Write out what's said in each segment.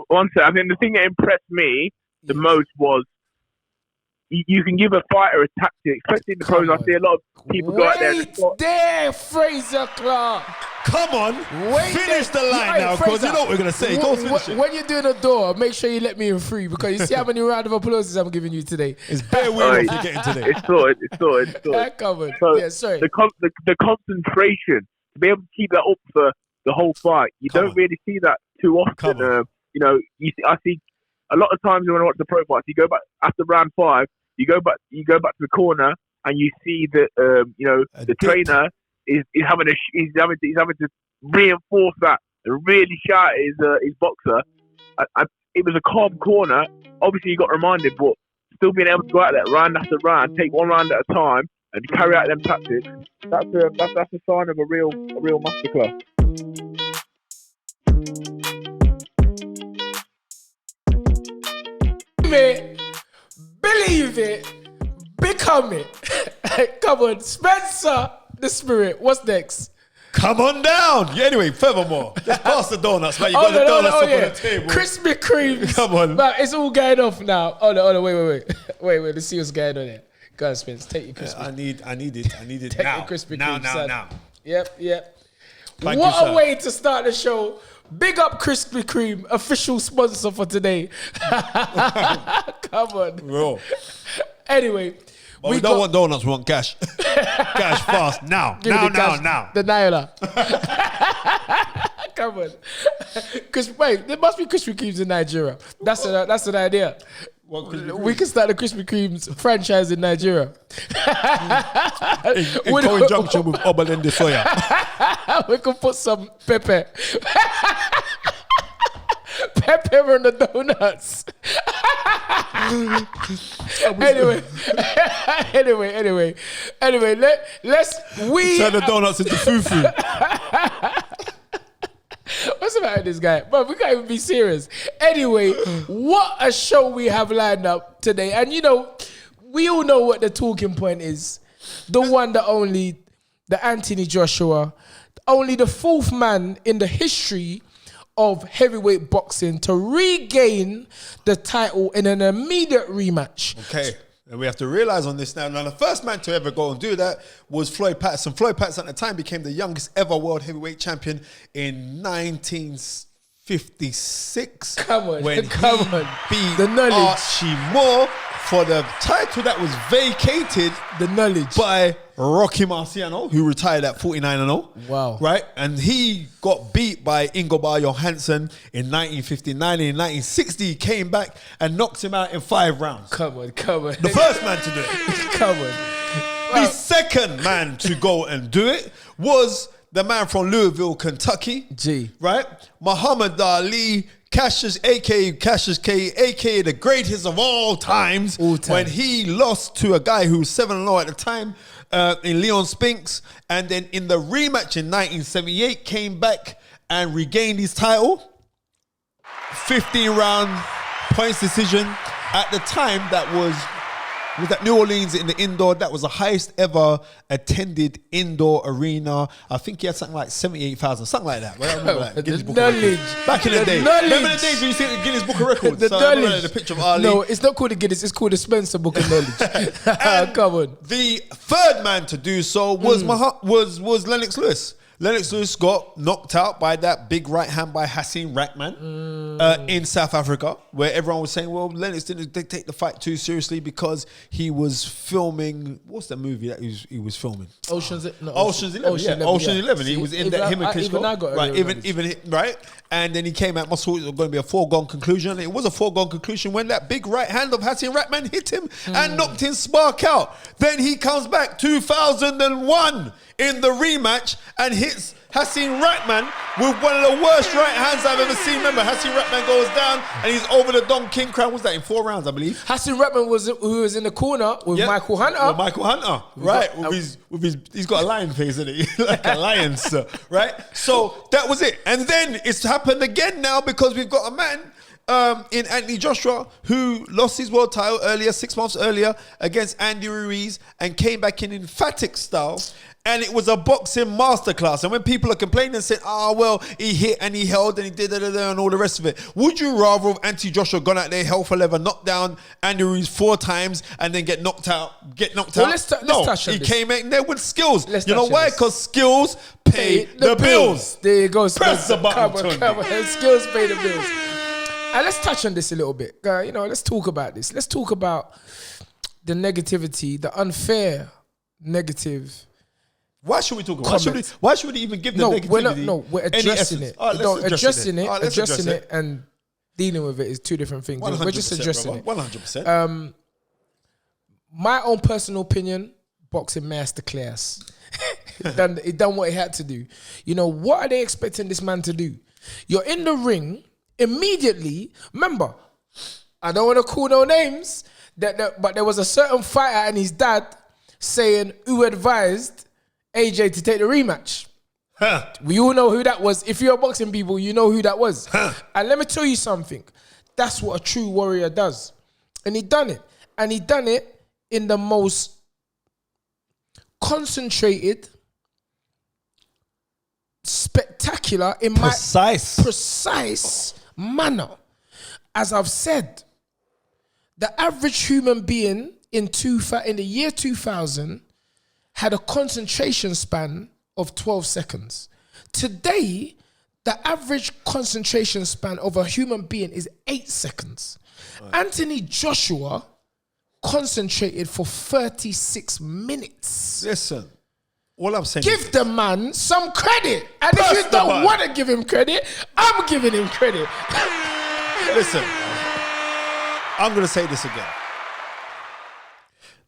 one second. I think the thing that impressed me the most was you can give a fighter a tactic, especially in the pros. I see a lot of people go out there. Frazer Clarke. Come on, finish the line now, because you know what we're going to say. Go finish it. When you're doing a door, make sure you let me in free, because you see how many round of applause I'm giving you today. It's bare weird if you're getting today. It's sorted. Come on. So yeah, sorry. The concentration, to be able to keep that up for the whole fight, you don't really see that too often. I see a lot of times when I watch the pro fights, you go back after round 5, you go back to the corner and you see that the trainer is having to reinforce that and really shout at his boxer. It was a calm corner. Obviously, you got reminded, but still being able to go out there round after round, take one round at a time, and carry out them tactics. That's a sign of a real masterclass. Believe it, become it. Come on, Spencer, the Spirit. What's next? Come on down. Yeah, anyway, furthermore, let's pass the donuts, man. You got the donuts up on the table. Krispy Kremes. Come on. Man, it's all going off now. Hold on, wait. Let's see what's going on here. Go on, Spence, take your Krispy. I need it take now. Your Krispy Kreme, Now. Yep. Thank what you, a way to start the show. Big up Krispy Kreme, official sponsor for today. Come on. Bro. Anyway. But we don't want donuts, we want cash. Cash fast. Now. The Naira. Come on. Wait, there must be Krispy Kremes in Nigeria. That's an idea. We can start the Krispy Kremes franchise in Nigeria. in conjunction with Obalende Soya. We can put some pepper. Pepper on the donuts. Anyway, let's turn the donuts into fufu. What's the matter with this guy? But we can't even be serious. Anyway, what a show we have lined up today. And we all know what the talking point is. The one, the only, the Anthony Joshua, only the 4th man in the history of heavyweight boxing to regain the title in an immediate rematch. Okay. And we have to realize on this now. Now, the first man to ever go and do that was Floyd Patterson. Floyd Patterson at the time became the youngest ever world heavyweight champion in 1956. When he beat the knowledge. Archie Moore for the title that was vacated by Rocky Marciano, who retired at 49-0. Wow. Right? And he got beat by Ingeborg Johansson in 1959. In 1960, he came back and knocked him out in 5 rounds. Come on. The first man to do it. Come on. The second man to go and do it was the man from Louisville, Kentucky. Right? Muhammad Ali, Cassius, a.k.a. Cassius K, a.k.a. the greatest of all times. When he lost to a guy who was 7-0 at the time in Leon Spinks. And then in the rematch in 1978, came back and regained his title. 15-round points decision. At the time, that was at New Orleans in the indoor. That was the highest ever attended indoor arena. I think he had something like 78,000, something like that. Right? I remember that. Guinness Book of Records. Back in the day. Remember the days when you see the Guinness Book of Records? The picture of Ali. No, it's not called the Guinness. It's called the Spencer Book of Knowledge. Come on. The third man to do so was Lennox Lewis. Lennox Lewis got knocked out by that big right hand by Hasim Rahman in South Africa, where everyone was saying, well, Lennox didn't take the fight too seriously because he was filming, what's the movie that he was filming? Ocean's 11. Ocean's 11. He was in that, him and Klitschko. Even I got it. Right? And then he came out, must thought it was going to be a foregone conclusion. And it was a foregone conclusion when that big right hand of Hasim Rahman hit him and knocked his spark out. Then he comes back 2001 in the rematch and hits Hasim Rahman with one of the worst right hands I've ever seen. Remember, Hasim Rahman goes down and he's over the Don King crown. Was that in 4 rounds, I believe? Hasim Rahman who was in the corner with Michael Hunter. With Michael Hunter, right? He's got a lion face, isn't he? Like a lion, sir, right? So that was it. And then it's happened again now because we've got a man in Anthony Joshua, who lost his world title earlier, 6 months earlier, against Andy Ruiz, and came back in emphatic style. And it was a boxing masterclass. And when people are complaining and saying, well, he hit and he held and he did and all the rest of it, would you rather have Anthony Joshua gone out there, hell for leather, knocked down Andy Ruiz 4 times and then get knocked out? Let's touch on he this. came in there with skills. You know why? Because skills pay the bills. There you go. Press the button, come on. Skills pay the bills. And let's touch on this a little bit. Let's talk about this. Let's talk about the negativity, the unfair negative. Why should we talk about it? Why should we even give the negativity? We're addressing it. Addressing it and dealing with it is 2 different things. We're just addressing it. 100%. My own personal opinion, boxing masterclass. It done what it had to do. What are they expecting this man to do? You're in the ring immediately. Remember, I don't want to call no names, but there was a certain fighter and his dad saying who advised AJ to take the rematch. We all know who that was. If you're boxing people, you know who that was. And let me tell you something. That's what a true warrior does. And he done it. And he done it in the most concentrated, spectacular, precise manner. As I've said, the average human being in the year 2000 had a concentration span of 12 seconds. Today, the average concentration span of a human being is 8 seconds. Right. Anthony Joshua concentrated for 36 minutes. Listen, all I'm saying give the man some credit. And if you don't want to give him credit, I'm giving him credit. Listen, I'm going to say this again.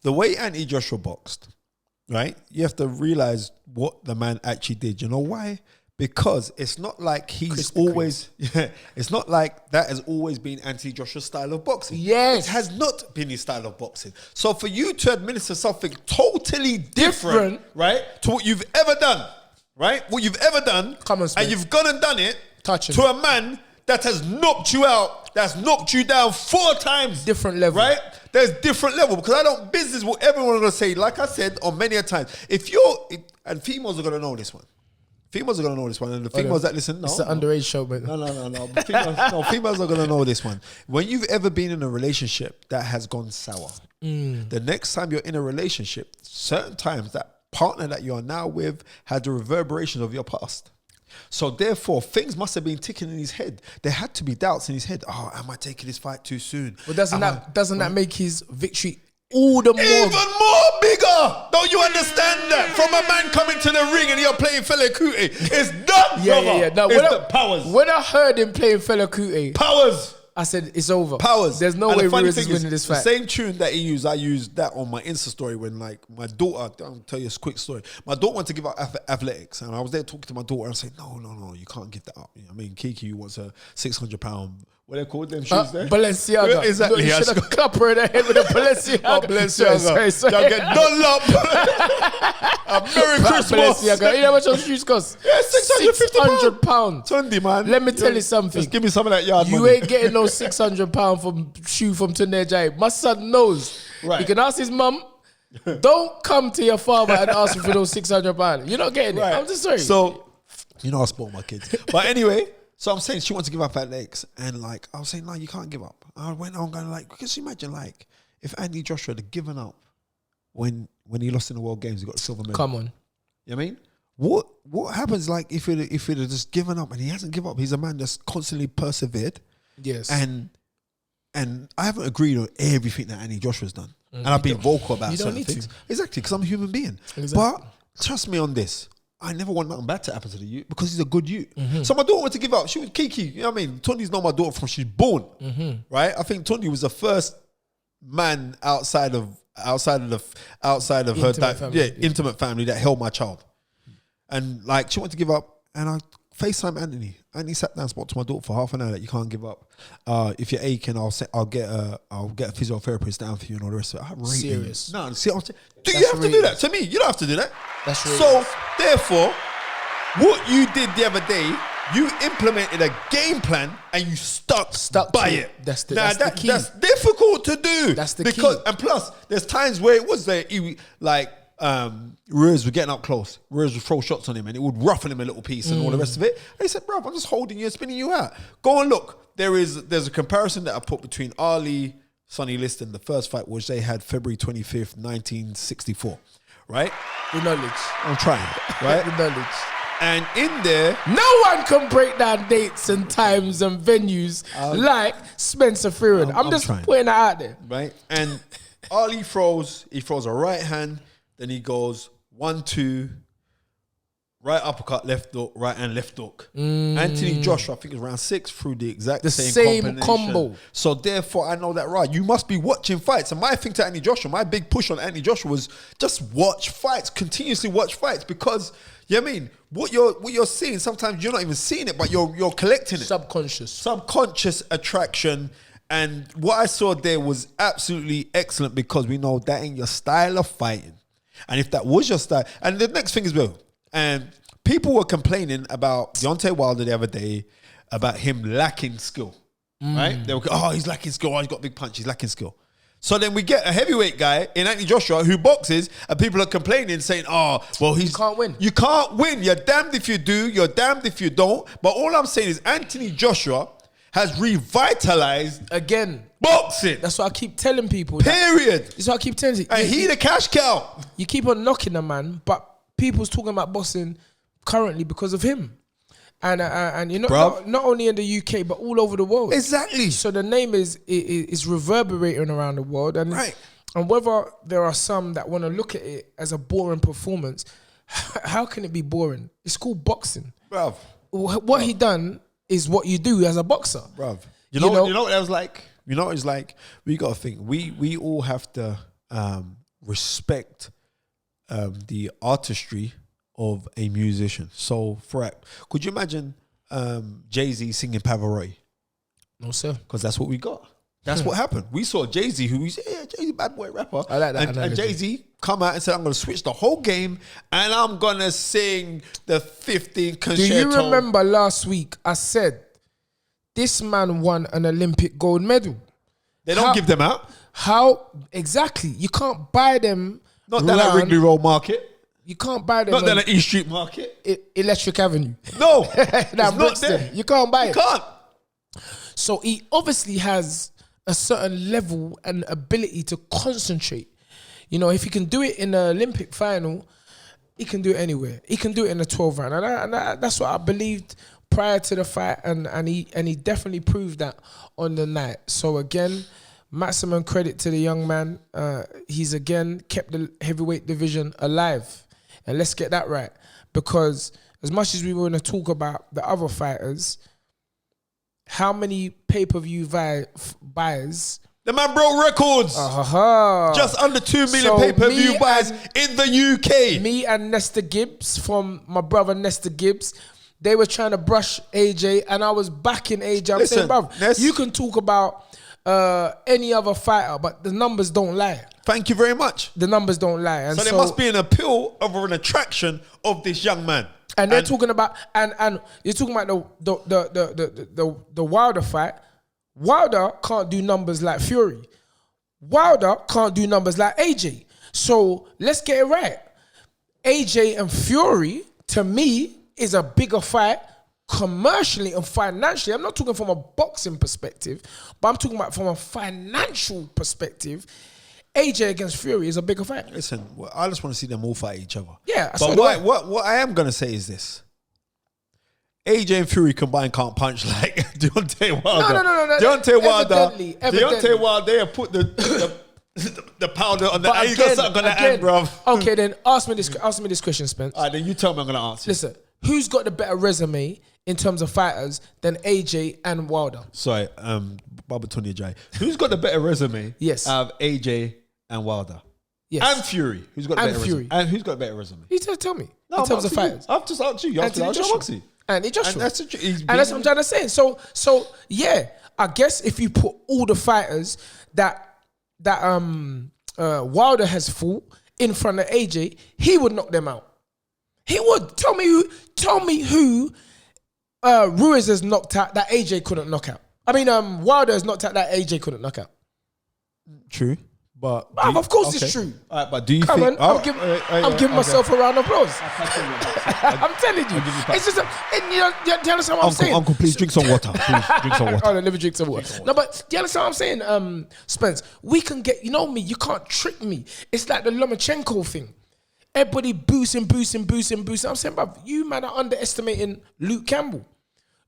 The way Anthony Joshua boxed, right? You have to realize what the man actually did. You know why? Because it's not like it's not like that has always been Anthony Joshua's style of boxing. Yes. It has not been his style of boxing. So for you to administer something totally different, right, to what you've ever done, right? What you've ever done, and you've gone and done it to a man that has knocked you out, that's knocked you down 4 times. Different level. Right? There's different level, because I don't business what everyone going to say. Like I said on many a time, and females are going to know this one. Females are going to know this one. And the females that listen, it's an underage show, but no. Females are going to know this one. When you've ever been in a relationship that has gone sour, the next time you're in a relationship, certain times that partner that you are now with had the reverberations of your past. So therefore, things must have been ticking in his head. There had to be doubts in his head. Oh, am I taking this fight too soon? But doesn't that make his victory all the more... Even more bigger! Don't you understand that? From a man coming to the ring and you're playing Fela Kuti, it's done, Yeah. No, powers. When I heard him playing Fela Kuti... Powers! I said, it's over. Powers. There's no way Ruiz is winning this fight. The same tune that he used, I used that on my Insta story when, like, my daughter, I'll tell you a quick story. My daughter wanted to give up athletics, and I was there talking to my daughter, and I said, no, you can't give that up. I mean, Kiki wants a 600-pound, what they called them shoes there? Balenciaga. Exactly. You should have clapped her in the head with a Balenciaga. Oh, Balenciaga. Sorry. Y'all get Dunlop. Merry Christmas. Balenciaga. You know how much those shoes cost? Yeah, 650 pounds. Tunde, man. Let me tell you something. Just give me some of that yard money. You ain't getting no 600 pound shoe from Tunde Ajayi. My son knows. Right. He can ask his mum. Don't come to your father and ask him for those 600 pounds. You're not getting it. I'm just sorry. So, I spoil my kids. But anyway, so I'm saying she wants to give up her legs. And like, I was saying, no, you can't give up. I went on going like, because you imagine like, if Andy Joshua had given up when he lost in the World Games, he got a silver medal. Come on. You know what I mean? What happens like if he'd have just given up, and he hasn't given up? He's a man that's constantly persevered. Yes. And I haven't agreed on everything that Andy Joshua's done. And I've been vocal about certain things. Exactly, because I'm a human being. Exactly. But trust me on this. I never want nothing bad to happen to the youth because he's a good youth. Mm-hmm. So my daughter wanted to give up. She was Kiki. You know what I mean? Tunde's known my daughter from she's born. Mm-hmm. Right? I think Tunde was the first man outside of intimate her intimate family that held my child. And like she wanted to give up, and I FaceTime Anthony. Anthony sat down and spoke to my daughter for half an hour that you can't give up. If you're aching, I'll get a physiotherapist down for you and all the rest of it. I'm serious. No, see, you have to do that to me. You don't have to do that. That's right. So therefore, what you did the other day You implemented a game plan and you stuck by it. That's the key. That's difficult to do. That's the key. And plus, there's times where it was Ruiz was getting up close. Ruiz would throw shots on him and it would roughen him a little piece and all the rest of it. And he said, bro, I'm just holding you and spinning you out. Go and look. There's a comparison that I put between Ali, Sonny Liston, the first fight, which they had February 25th, 1964. Right? The knowledge. I'm trying. Right? The knowledge. And in there, no one can break down dates and times and venues like Spencer Fearon. I'm just putting that out there. Right? And Ali throws a right hand, then he goes 1-2, right uppercut, left hook, right hand, left hook. Anthony Joshua, I think it's round 6, through the exact same combo. So therefore, I know that right. You must be watching fights. And my thing to Anthony Joshua, my big push on Anthony Joshua was just watch fights, continuously watch fights, because you know what I mean, what you're seeing, sometimes you're not even seeing it, but you're collecting it. Subconscious attraction. And what I saw there was absolutely excellent, because we know that ain't your style of fighting. And if that was your style, and the next thing as well, and people were complaining about Deontay Wilder the other day about him lacking skill, right? They were, he's lacking skill. He's got a big punch. He's lacking skill. So then we get a heavyweight guy in Anthony Joshua who boxes, and people are complaining, saying, he can't win. You can't win. You're damned if you do. You're damned if you don't. But all I'm saying is Anthony Joshua has revitalized again boxing. That's what I keep telling people. Period. That's what I keep telling you. And he the cash cow. You keep on knocking the man, but people's talking about boxing currently because of him. And you know, not only in the UK, but all over the world. Exactly. So the name is reverberating around the world. And whether there are some that want to look at it as a boring performance, how can it be boring? It's called boxing. Bruv. What he done is what you do as a boxer. Bruv. You know what that was like? You know what it's like? We got to think. We all have to respect the artistry of a musician. So, could you imagine Jay-Z singing Pavarotti? No, sir. Because that's what we got. That's what happened. We saw Jay-Z, who was Jay-Z, bad boy rapper. I like that. And Jay-Z come out and said, I'm going to switch the whole game and I'm going to sing the 15 concerto. Do you remember last week I said, this man won an Olympic gold medal? They don't give them out. How? Exactly. You can't buy them. Not down at Wrigley Road Market. You can't buy them. Not down at East Street Market. Electric Avenue. No. It's not there. You can't buy it. You can't. So he obviously has a certain level and ability to concentrate. You know, if he can do it in the Olympic final, he can do it anywhere. He can do it in the 12 round. And that's what I believed prior to the fight. And he definitely proved that on the night. So again, maximum credit to the young man. He's again kept the heavyweight division alive. And let's get that right. Because as much as we want to talk about the other fighters, how many pay-per-view buyers? The man broke records. Just under 2 million pay-per-view buyers in the UK. Me and Nestor Gibbs, from my brother Nestor Gibbs, they were trying to brush AJ, and I was backing AJ. I'm saying, bro, you can talk about any other fighter, but the numbers don't lie. Thank you very much. The numbers don't lie. And so there must be an appeal or an attraction of this young man. And they're talking about, and you're talking about the Wilder fight. Wilder can't do numbers like Fury. Wilder can't do numbers like AJ. So let's get it right. AJ and Fury, to me, is a bigger fight commercially and financially. I'm not talking from a boxing perspective, but I'm talking about from a financial perspective. AJ against Fury is a bigger fight. Listen, I just want to see them all fight each other. Yeah. But what I am going to say is this. AJ and Fury combined can't punch like Deontay Wilder. No. Deontay Wilder. Evidently. Deontay Wilder, they have put the powder on the hand. You got something on the hand, bro. Okay, then ask me this question, Spence. All right, then you tell me, I'm going to answer. Listen, who's got the better resume in terms of fighters than AJ and Wilder? Sorry, Baba Tunde Ajayi. Who's got the better resume? Yes. Of AJ and Wilder. Yes. And Fury. Who's got the better resume? And who's got a better resume? You tell me. No, in terms of fighters. I've just asked you. Andy Joshua. Andy Joshua. And that's what I'm trying to say. So yeah, I guess if you put all the fighters that Wilder has fought in front of AJ, he would knock them out. He would. Tell me who Ruiz has knocked out that AJ couldn't knock out. I mean, Wilder has knocked out that AJ couldn't knock out. True. But of course it's true. All right, but do you Come think... on, I'm giving myself a round of applause. I'm telling you. It's just... do you understand what I'm saying? Uncle, please drink some water. Please drink some water. Oh, no, let me drink some water. No, but do you understand what I'm saying, Spence? We can get... You know me, you can't trick me. It's like the Lomachenko thing. Everybody boosting. I'm saying, bruv, you man are underestimating Luke Campbell.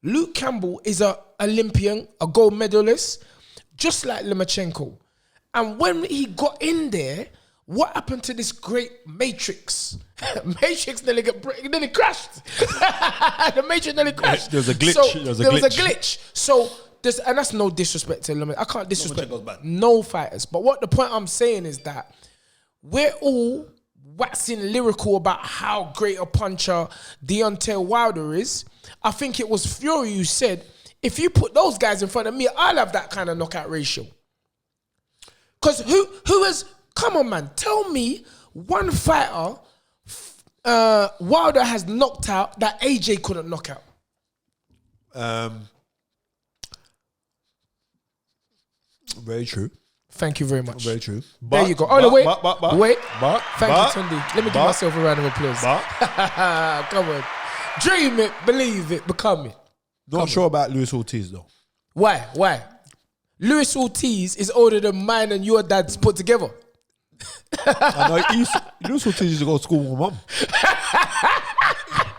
Luke Campbell is an Olympian, a gold medalist, just like Lomachenko. And when he got in there, what happened to this great Matrix? Matrix nearly crashed. The Matrix nearly crashed. There was a glitch. So, there was a glitch. So, and that's no disrespect to Lomachenko. I can't disrespect no fighters. But what the point I'm saying is that we're all waxing lyrical about how great a puncher Deontay Wilder is. I think it was Fury who said, if you put those guys in front of me, I'll have that kind of knockout ratio. Because who has... Come on, man. Tell me one fighter Wilder has knocked out that AJ couldn't knock out. Very true. Thank you very much. Very true. There you go. Oh, no, wait. Wait. Thank you, Tunde. Let me give myself a round of applause. Come on. Dream it, believe it, become it. Not sure about Luis Ortiz, though. Why? Luis Ortiz is older than mine and your dad's put together. I know. Luis Ortiz used to go to school with my mum.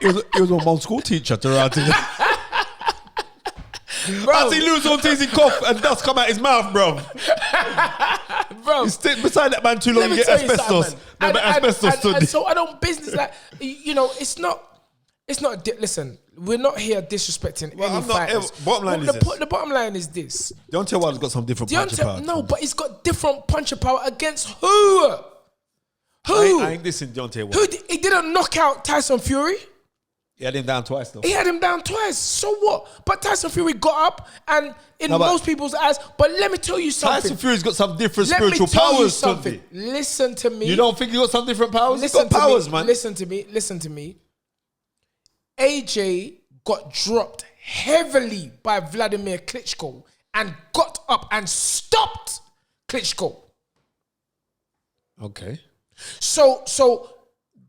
He was my mum's school teacher to around here. I see Luis Ortiz in cough and dust come out his mouth, bro. Bro, stick beside that man too long and get asbestos. And so I don't business like, you know, it's not. Listen, we're not here disrespecting any fighters. The bottom line is this. Deontay Wilder's got some different puncher power. No, but he's got different puncher power against who? I ain't dissing Deontay Wilder. He didn't knock out Tyson Fury. He had him down twice, though. He had him down twice. So what? But Tyson Fury got up and most people's eyes. But let me tell you something. Tyson Fury's got some different spiritual powers. Listen to me. You don't think he got some different powers? He's got powers, man. Listen to me. AJ got dropped heavily by Vladimir Klitschko and got up and stopped Klitschko. Okay. So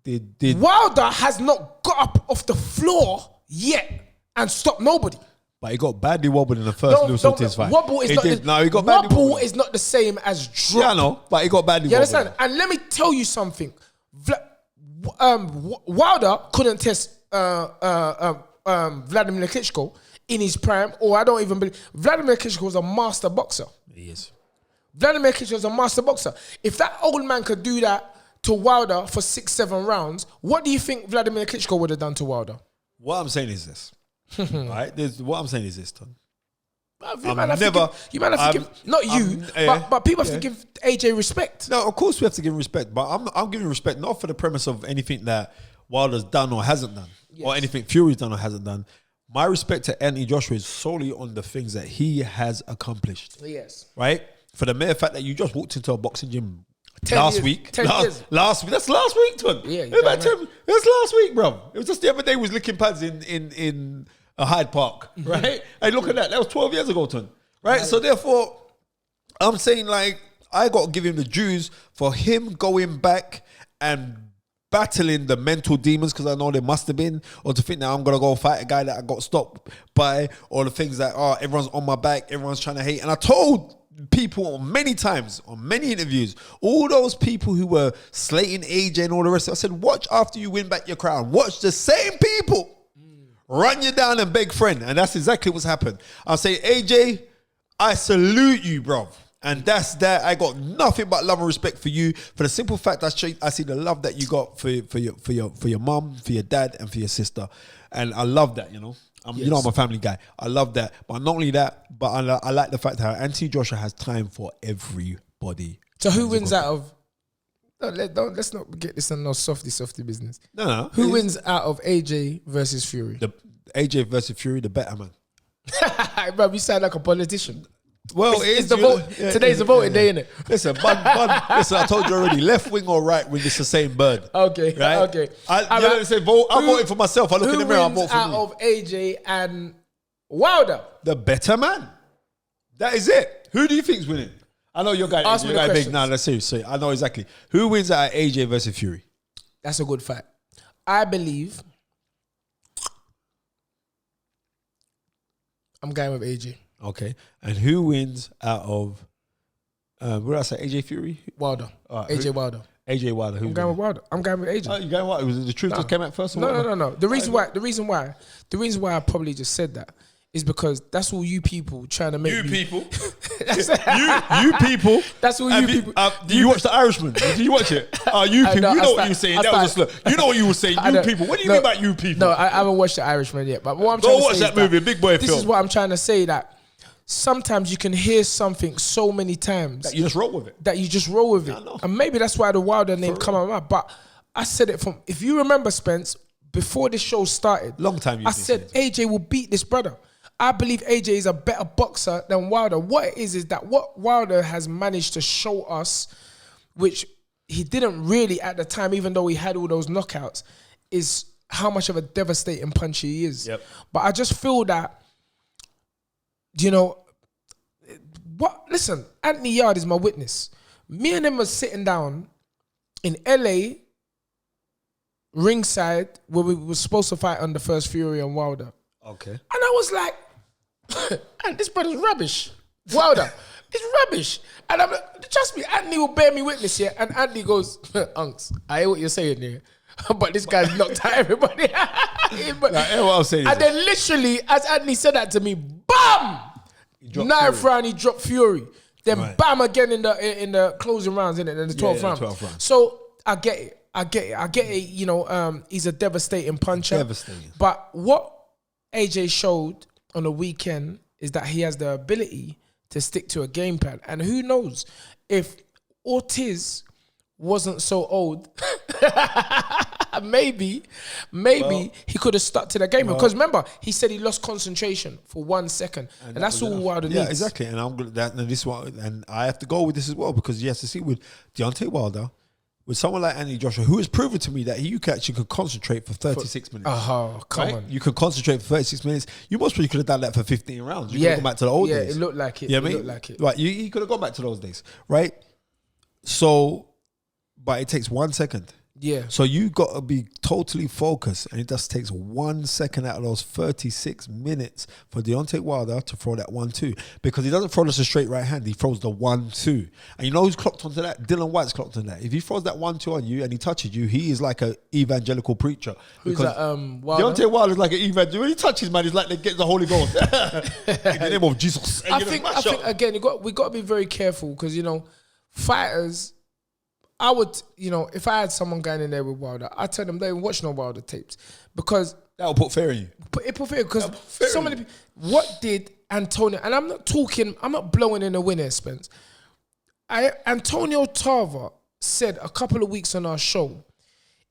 Wilder has not got up off the floor yet and stopped nobody. But he got badly wobbled in the first Luis Ortiz fight. Wobble is wobble is not the same as drop. Yeah, I know, but he got badly wobbled. You understand? And let me tell you something. Wilder couldn't test Vladimir Klitschko in his prime, or I don't even believe. Vladimir Klitschko was a master boxer. He is. Vladimir Klitschko was a master boxer. If that old man could do that to Wilder for 6-7 rounds, what do you think Vladimir Klitschko would have done to Wilder? What I'm saying is this. Right? What I'm saying is this, Ton. You might have to give, not you, but people have to give AJ respect. No, of course we have to give him respect, but I'm giving respect not for the premise of anything that Wilder's done or hasn't done, or anything Fury's done or hasn't done. My respect to Anthony Joshua is solely on the things that he has accomplished. Yes. Right? For the mere fact that you just walked into a boxing gym last week. 10 years. Last week. That's last week, Ton. Yeah. That's last week, bro. It was just the other day we was licking pads in a Hyde Park, right? And look at that. That was 12 years ago, Ton. Right? So therefore, I'm saying like, I got to give him the dues for him going back and battling the mental demons, because I know there must have been, or to think that I'm going to go fight a guy that I got stopped by, or the things that, everyone's on my back, everyone's trying to hate. And I told people many times, on many interviews, all those people who were slating AJ and all the rest, I said, watch after you win back your crown. Watch the same people run you down and beg friend. And that's exactly what's happened. I'll say, AJ, I salute you, bro. And that's that. I got nothing but love and respect for you, for the simple fact that I see the love that you got for your mum, for your dad, and for your sister. And I love that, you know. You know I'm a family guy. I love that. But not only that, but I like the fact that Anthony Joshua has time for everybody. So who wins out of... let's not get this on no softy business. No. Who wins out of AJ versus Fury? The AJ versus Fury, the better man. Bro, you sound like a politician. Well, it's the vote. Today's the voting day, isn't it? Listen, listen, I told you already. Left wing or right wing, it's the same bird. Okay, right? okay. Vote. I'm voting for myself. I look in the mirror. I vote for out me. of AJ and Wilder? The better man. That is it. Who do you think's winning? I know your guy. Ask me the big. questions. No, that's serious. I know exactly. Who wins out of AJ versus Fury? That's a good fight. I believe I'm going with AJ. Okay. And who wins out of what did I say? AJ Fury? Wilder. Right, AJ Wilder. AJ Wilder. I'm going with Wilder. I'm going with AJ. Oh, you going what? Was it the truth just came out first? Or No. The reason why I probably just said that is because that's all you people trying to make you me. People. you people. That's all you people. Do you watch The Irishman? Did you watch it? You people. No, you know what you were saying. That was a slur. You know what you were saying. You people. What do you mean by you people? No, I haven't watched The Irishman yet. But what I'm trying to say watch that movie, Big Boy This film. is what I'm trying to say, that sometimes you can hear something so many times That you just roll with it. that you just roll with it. know. And maybe that's why the Wilder name come out of my mouth. But I said it from, if you remember, Spence, before the show started, Long time you I said AJ will beat this brother. I believe AJ is a better boxer than Wilder. What it is that what Wilder has managed to show us, which he didn't really at the time, even though he had all those knockouts, is how much of a devastating puncher he is. Yep. But I just feel that, you know, listen, Anthony Yard is my witness. Me and him were sitting down in LA, ringside, where we were supposed to fight on the first Fury and Wilder. Okay. And I was like, and this brother's rubbish. Wilder, it's rubbish. And I'm like, trust me, Anthony will bear me witness here. And Anthony goes, Unks, I hear what you're saying here. But this guy's knocked out everybody. What I'm saying and then literally, as Anthony said that to me, BAM! 9th round, he dropped Fury. Then BAM again in the closing rounds, in the 12th round. 12th round. So I get it. You know, he's a devastating puncher. Devastating. But what AJ showed on the weekend is that he has the ability to stick to a game plan. And who knows, if Ortiz wasn't so old, maybe he could have stuck to the game. Because remember, he said he lost concentration for 1 second. And that's all Wilder needs. Yeah, exactly. And and I have to go with this as well, because you have to see with Deontay Wilder, with someone like Andy Joshua, who has proven to me that you could concentrate for 36 minutes. Oh, come on. You could concentrate for 36 minutes. You most probably could have done that for 15 rounds. You could have gone back to the old days. Yeah, it looked like it. You know what I mean? Looked like it. Right, you could have gone back to those days, right? So, but it takes 1 second. Yeah. So you got to be totally focused, and it just takes 1 second out of those 36 minutes for Deontay Wilder to throw that 1-2, because he doesn't throw just a straight right hand. He throws the 1-2, and you know who's clocked onto that? Dillian Whyte's clocked on that. If he throws that 1-2 on you and he touches you, he is like an evangelical preacher. Who's that? Wilder? Deontay Wilder is like an evangelical. When he touches, man, he's like they get the Holy Ghost in the name of Jesus. I think again, we got to be very careful, because you know, fighters. I would, you know, if I had someone going in there with Wilder, I'd tell them don't watch no Wilder tapes, because that will put fear in you. It put fear, because so many people. What did Antonio? And I'm not blowing in the wind, Spence. Antonio Tarver said a couple of weeks on our show,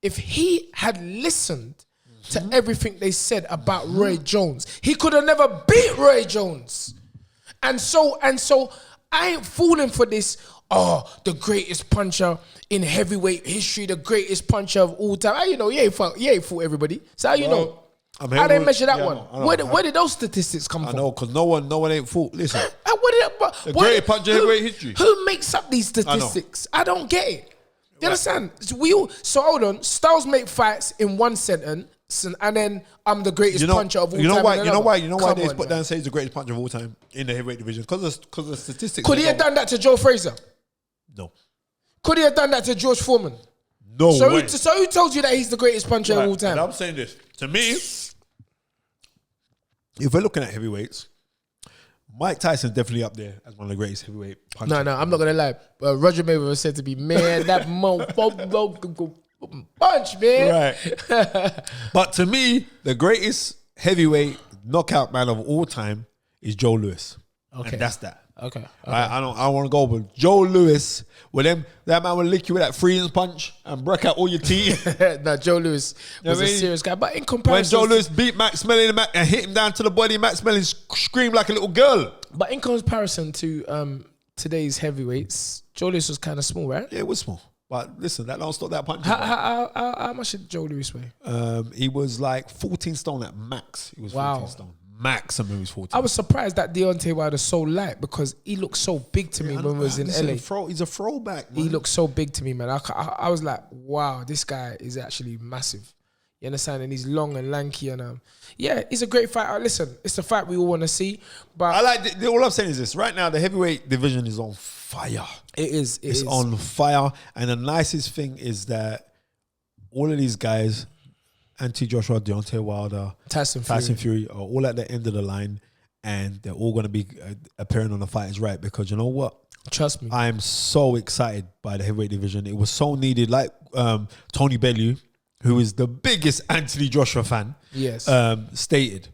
if he had listened to everything they said about Roy Jones, he could have never beat Roy Jones. And so I ain't falling for this. Oh, the greatest puncher in heavyweight history, the greatest puncher of all time. How you know? You ain't fought everybody. So how you know? How they measure that one? Where did those statistics come from? I know, because no one ain't fought. Listen, the greatest puncher in heavyweight history. Who makes up these statistics? I don't get it. You understand? So hold on. Styles make fights in one sentence, and then I'm the greatest puncher of all time. You know why they put down and say he's the greatest puncher of all time in the heavyweight division? Because of the statistics. Could he have done that to Joe Frazier? No. Could he have done that to George Foreman? No way. So who told you that he's the greatest puncher of all time? And I'm saying this. To me, if we're looking at heavyweights, Mike Tyson's definitely up there as one of the greatest heavyweight punchers. No, I'm not going to lie. Roger Mayweather said to me, man, that motherfucker punch, man. Right. But to me, the greatest heavyweight knockout man of all time is Joe Louis. Okay. And that's that. Okay. I don't want to go with Joe Louis. With them, that man will lick you with that freezing punch and break out all your teeth. No, Joe Louis was a serious guy. But in comparison, when Joe Louis beat Max Smelling and hit him down to the body, Max Smelling screamed like a little girl. But in comparison to today's heavyweights, Joe Louis was kind of small, right? Yeah, it was small. But listen, that don't stop that punch. How much did Joe Louis weigh? He was like 14 stone at max. He was 14 stone. Maximum was 14. I was surprised that Deontay Wilder's so light because he looked so big to me when we was in LA. He's a throwback, man. He looked so big to me, man. I was like, wow, this guy is actually massive. You understand? And he's long and lanky, and yeah, he's a great fighter. Listen, it's the fight we all want to see. But I like. All I'm saying is this: right now, the heavyweight division is on fire. It is. It's on fire, and the nicest thing is that all of these guys, Anthony Joshua, Deontay Wilder, Tyson Fury, are all at the end of the line, and they're all going to be appearing on The Fight Is Right, because you know what? Trust me, I am so excited by the heavyweight division. It was so needed. Like Tony Bellew, who is the biggest Anthony Joshua fan, stated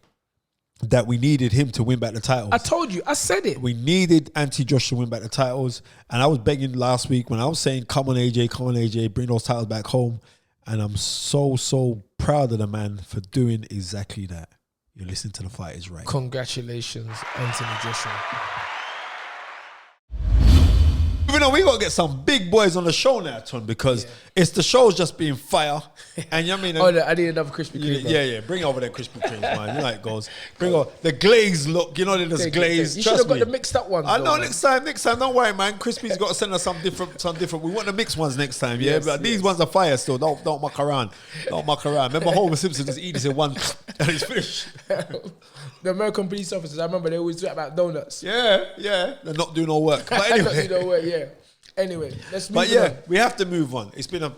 that we needed him to win back the titles. I told you, I said it. We needed Anthony Joshua to win back the titles, and I was begging last week when I was saying, "Come on, AJ, bring those titles back home." And I'm so proud of the man for doing exactly that. You're listening to The Fight Is Right. Congratulations, Anthony Joshua. Moving on, we got to get some big boys on the show now, Ton, because it's the show's just being fire. And you know what I mean? I need another Krispy Kreme. Yeah. Bring over that Krispy Kreme, man. You know how it goes. Bring over the glaze look. You know that there's glaze. You should have got the mixed up ones. I know. Next time. Don't worry, man. Crispy's got to send us some different. We want the mixed ones next time. Yeah, but these ones are fire still. Don't muck around. Remember Homer Simpson just eat this in one and it's finished. The American police officers, I remember they always talk about donuts. Yeah. They're not doing no work. But anyway. Not doing no work, yeah. Anyway, let's move on. But yeah, we have to move on. It's been a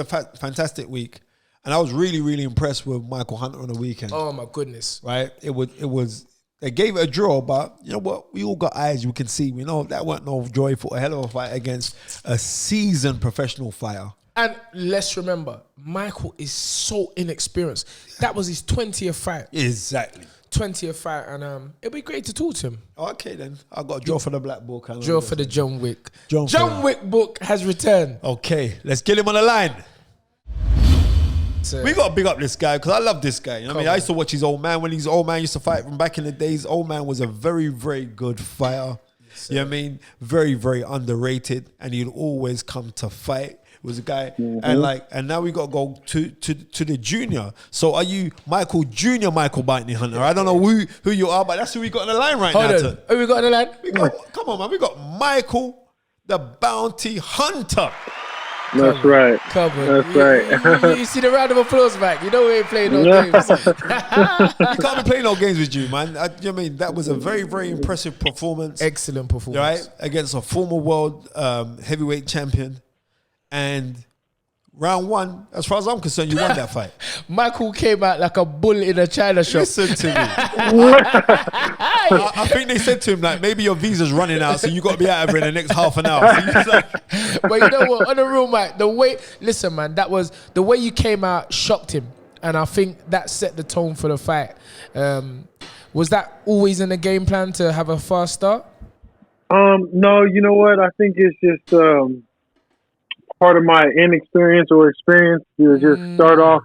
fantastic week, and I was really impressed with Michael Hunter on the weekend. Oh my goodness! Right? It was. They gave it a draw, but you know what? We all got eyes. We can see. We know that wasn't no joy for a hell of a fight against a seasoned professional fighter. And let's remember, Michael is so inexperienced. That was his 20th fight. Exactly. 20th fight, and it'd be great to talk to him. Okay, then. I got a draw for the Black Book. Draw for the John Wick. John Wick book has returned. Okay, let's get him on the line. We got to big up this guy because I love this guy. You know what I mean? I used to watch his old man when his old man used to fight from back in the days. Old man was a very good fighter. Yes, you know what I mean? Very underrated, and he'd always come to fight. Was a guy, and now we got to go to the junior. So are you Michael Junior, Michael Bounty Hunter? I don't know who you are, but that's who we got on the line right now. Who we got on the line? Come on, man. We got Michael the Bounty Hunter. That's right. That's right. You see the round of applause back. You know we ain't playing no games. You can't be playing no games with you, man. You know what I mean? That was a very impressive performance. Excellent performance. Right? Against a former world heavyweight champion. And round one, as far as I'm concerned, you won that fight. Michael came out like a bull in a china shop. Listen to me. I think they said to him, like, maybe your visa's running out, so you got to be out of here in the next half an hour. So but you know what? On the real, Mike, listen, man, that was the way you came out shocked him. And I think that set the tone for the fight. Was that always in the game plan to have a fast start? No, you know what? I think it's just part of my inexperience or experience to just start off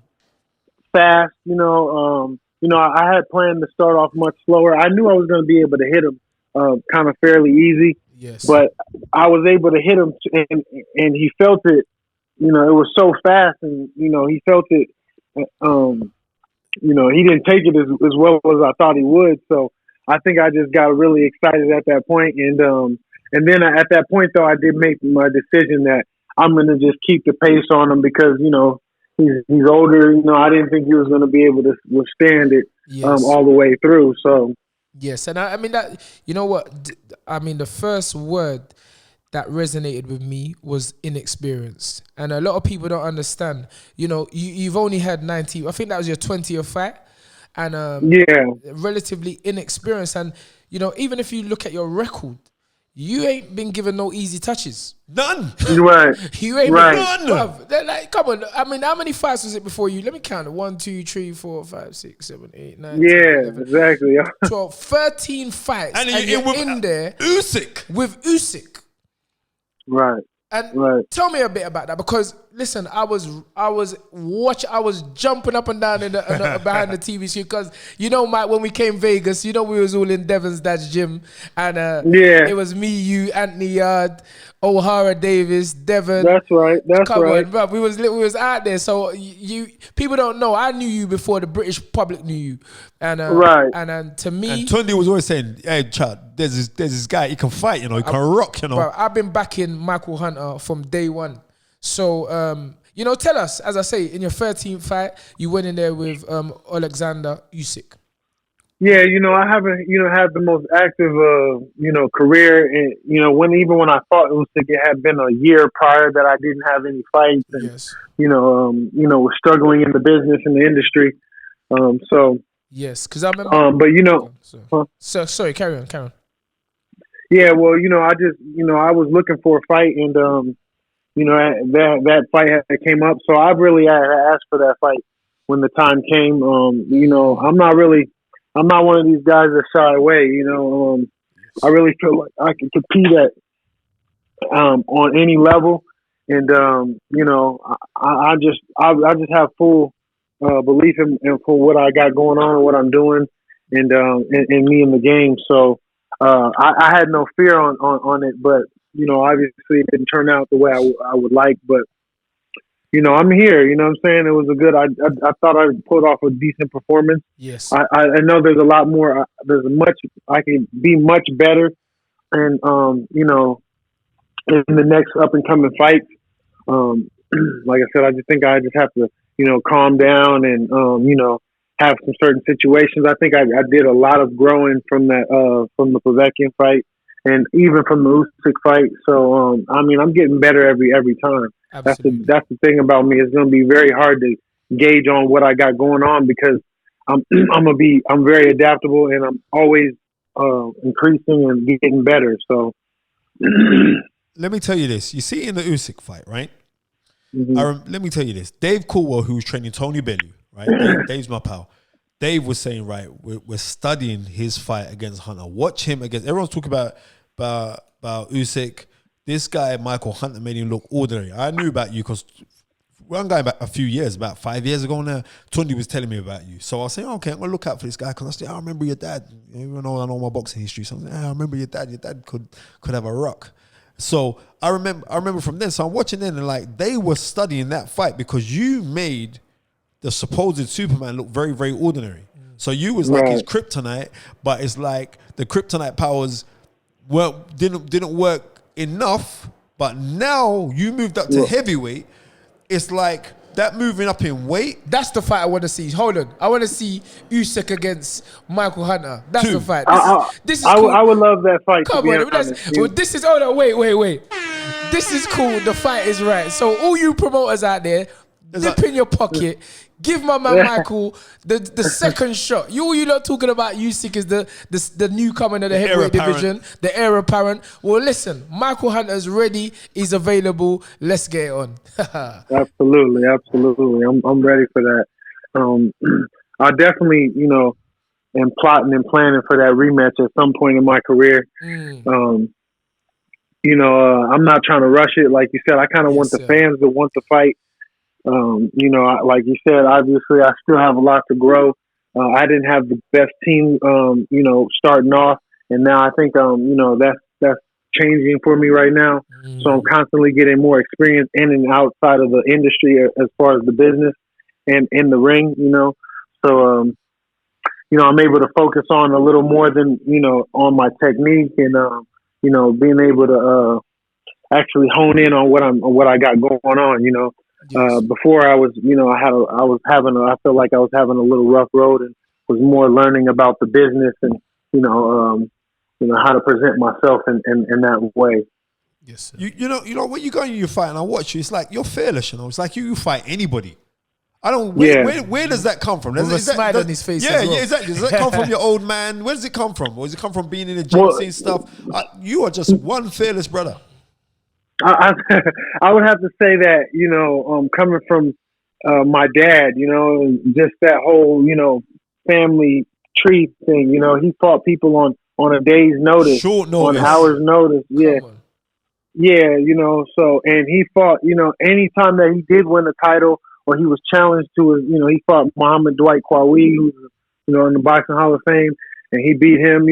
fast. I had planned to start off much slower. I knew I was going to be able to hit him kind of fairly easy. Yes. But I was able to hit him, and he felt it. You know, it was so fast, and he felt it. He didn't take it as well as I thought he would. So I think I just got really excited at that point, and then at that point though, I did make my decision that I'm going to just keep the pace on him because he's older. I didn't think he was going to be able to withstand it all the way through. So yes, and I mean that. You know what? I mean the first word that resonated with me was inexperienced, and a lot of people don't understand. You've only had 90. I think that was your 20th fight, and relatively inexperienced. And even if you look at your record, you ain't been given no easy touches. None. Right. You ain't Right. been, bruv, they're like, come on. I mean, how many fights was it before you? Let me count it. 1, 2, 3, 4, 5, 6, 7, 8, 9, 10, Yeah, 11, exactly. 12, 13 fights. And you're in there Usyk. with Usyk. Right. And tell me a bit about that, because listen, I was jumping up and down in the behind the TV screen, because Mike, when we came Vegas, we was all in Devon's dad's gym, and it was me, you, Anthony Yard, O'Hara Davis, Devon. That's right. Come on, bro. We was out there, so you people don't know. I knew you before the British public knew you, and and to me, and Tunde was always saying, "Hey, Chad, there's this guy. He can fight. He can rock. Bro, I've been backing Michael Hunter from day one. So, tell us, as I say, in your 13th fight, you went in there with Alexander Usyk. Yeah, I haven't, had the most active, career. And, when I fought Usyk, it had been a year prior that I didn't have any fights. And, Yes. Was struggling in the business and the industry. Yes, because I remember. Sorry, carry on. Yeah, well, I just, I was looking for a fight, and, that fight had came up. So I really had asked for that fight when the time came. I'm not one of these guys that shy away. I really feel like I can compete at on any level, and I just have full belief in for what I got going on and what I'm doing, and in me in the game. So I had no fear on it, but obviously it didn't turn out the way I would like, but. I'm here. You know what I'm saying? It was a good. I thought I pulled off a decent performance. Yes. I know there's a lot more. There's much I can be much better, and in the next up and coming fights. Like I said, I just think I just have to calm down and have some certain situations. I think I did a lot of growing from from the Povetkin fight, and even from the Usyk fight. So I'm getting better every time. Absolutely. That's the thing about me. It's going to be very hard to gauge on what I got going on, because I'm very adaptable, and I'm always increasing and getting better. So let me tell you this. You see in the Usyk fight, right? Mm-hmm. Let me tell you this. Dave Coolwell, who was training Tony Bellew, right? Dave's my pal. Dave was saying, right, we're studying his fight against Hunter. Watch him against. Everyone's talking about Usyk. This guy, Michael Hunter, made him look ordinary. I knew about you because I'm going back a few years, about 5 years ago now. Tunde was telling me about you. So I was saying, okay, I'm going to look out for this guy, because I said, I remember your dad. Even though I know my boxing history. So I was like, I remember your dad. Your dad could have a rock. So I remember from then. So I'm watching then, and like they were studying that fight because you made the supposed Superman look very, very ordinary. So you was like his kryptonite, but it's like the kryptonite powers didn't work enough, but now you moved up to heavyweight. It's like that moving up in weight. That's the fight I want to see. Hold on, I want to see Usyk against Michael Hunter. That's the fight. This is cool. I would love that fight. Come on, this is. Hold on, wait. This is cool. The fight is right. So all you promoters out there, dip in your pocket. Give my man Michael the second shot. You not talking about Usyk is the newcomer in the heavyweight division, the heir apparent. Well, listen, Michael Hunter's ready. He's available. Let's get it on. Absolutely. I'm ready for that. I definitely, am plotting and planning for that rematch at some point in my career. I'm not trying to rush it. Like you said, I kind of want the fans to want the fight. Like you said, obviously I still have a lot to grow. I didn't have the best team, starting off, and now I think, that's changing for me right now. So I'm constantly getting more experience in and outside of the industry as far as the business and in the ring, So, I'm able to focus on a little more than, on my technique and, being able to actually hone in on what I got going on, Yes. Before I was, I felt like I was having a little rough road, and was more learning about the business and, how to present myself in that way. Yes, sir. You know when you go and you fight, and I watch you, it's like you're fearless. It's like you fight anybody. I don't. Where does that come from? With a smile on his face. Yeah, exactly. Does that come from your old man? Where does it come from? Or does it come from being in the gym, seeing stuff? You are just one fearless brother. I would have to say that, coming from my dad, just that whole, family tree thing. He fought people on a day's notice, short notice, on hours' notice. Yeah. Yeah, so, and he fought, anytime that he did win a title or he was challenged to his, he fought Muhammad Dwight Qawi, who's, in the Boxing Hall of Fame, and he beat him,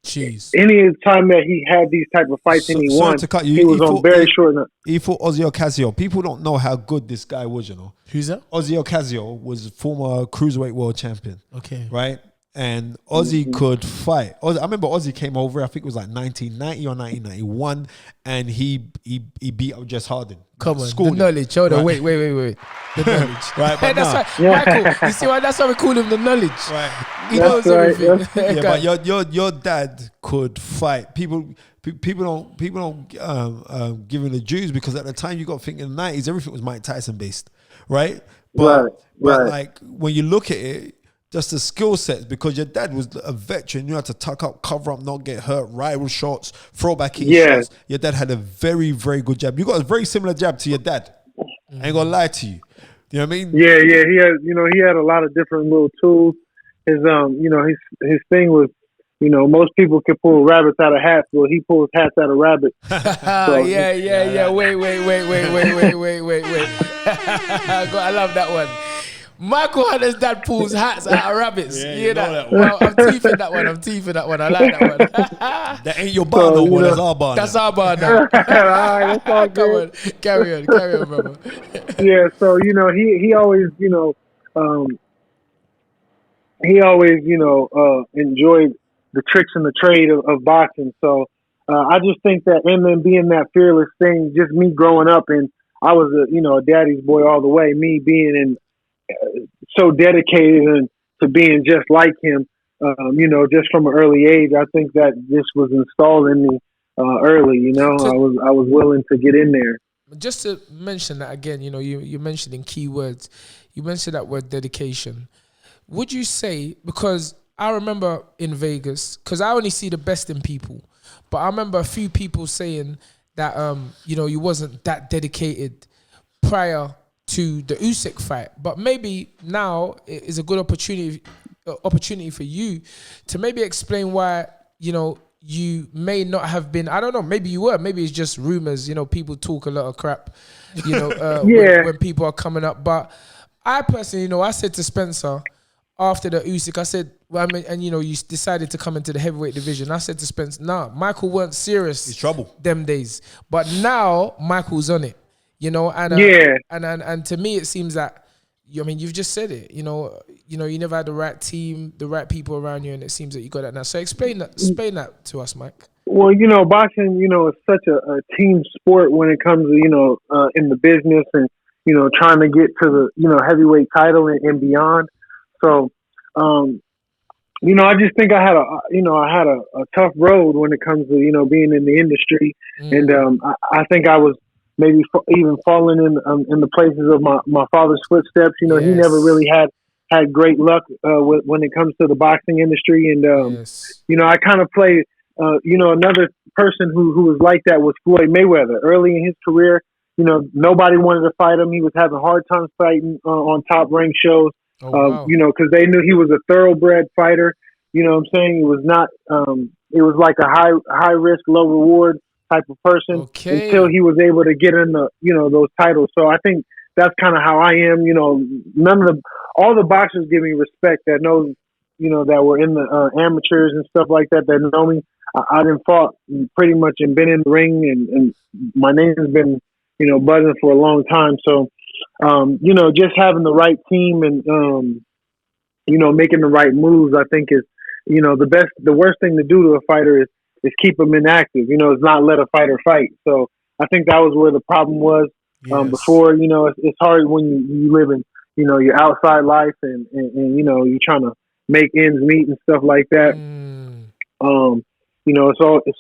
Jeez. Any time that he had these type of fights and he won, he was on very short notice. He fought Ozzy Ocasio. People don't know how good this guy was, Who's that? Ozzy Ocasio was former cruiserweight world champion. Okay. Right? And Ozzy could fight. I remember Ozzy came over, I think it was like 1990 or 1991, and he beat up Jess Harden. Come on, the knowledge. Hold on, wait. The knowledge. Right, but that's why, Michael, you see why that's why we call him the knowledge. Right. He knows everything. Yeah, but your dad could fight. People don't give him the dues because at the time you got to think in the 90s everything was Mike Tyson based, right? But like when you look at it, just the skill sets, because your dad was a veteran. You had to tuck up, cover up, not get hurt, rival shots, throw back in shots. Your dad had a very, very good jab. You got a very similar jab to your dad. I ain't gonna lie to you. You know what I mean? Yeah. He had, he had a lot of different little tools. His his thing was, most people can pull rabbits out of hats. Well, he pulls hats out of rabbits. So, yeah. Wait. I love that one. Michael Hunter's dad pulls hats out of rabbits. Yeah, you hear that? Well, I'm teething that one. I like that one. That ain't your bar no more. That's our bar. That's our bar now. That's all good. Come on, carry on, brother. Yeah, so he always enjoyed the tricks and the trade of boxing. So I just think that, and then being that fearless thing, just me growing up, and I was a daddy's boy all the way. Me being so dedicated and to being just like him, just from an early age. I think that this was installed in me early. I was willing to get in there. Just to mention that again, you mentioned in key words, you mentioned that word dedication. Would you say, because I remember in Vegas, because I only see the best in people, but I remember a few people saying that you wasn't that dedicated prior to the Usyk fight, but maybe now it is a good opportunity for you to maybe explain why you may not have been. I don't know. Maybe you were. Maybe it's just rumors. People talk a lot of crap. When people are coming up. But I personally, I said to Spencer after the Usyk, I said, you decided to come into the heavyweight division. I said to Spencer, nah, Michael weren't serious. He's trouble them days, but now Michael's on it. And to me it seems that you've just said it. You never had the right team, the right people around you, and it seems that you got that now. So explain that to us, Mike. Well, boxing, is such a team sport when it comes to in the business and trying to get to the heavyweight title and beyond. So I just think I had a tough road when it comes to being in the industry, and I think I was maybe even falling in the places of my father's footsteps. He never really had great luck when it comes to the boxing industry. And, I kind of play, another person who was like that was Floyd Mayweather. Early in his career, nobody wanted to fight him. He was having hard times fighting on top ranked shows, because they knew he was a thoroughbred fighter. You know what I'm saying? It was not, it was like a high risk, low reward type of person until he was able to get in those titles. So I think that's kind of how I am. All the boxers give me respect that knows, that were in the amateurs and stuff like that know me. I done fought pretty much and been in the ring, and my name has been, buzzing for a long time. So, just having the right team and, making the right moves, I think is, the worst thing to do to a fighter is keep them inactive, is not let a fighter fight. So I think that was where the problem was before. It's hard when you live in, your outside life and you're trying to make ends meet and stuff like that. So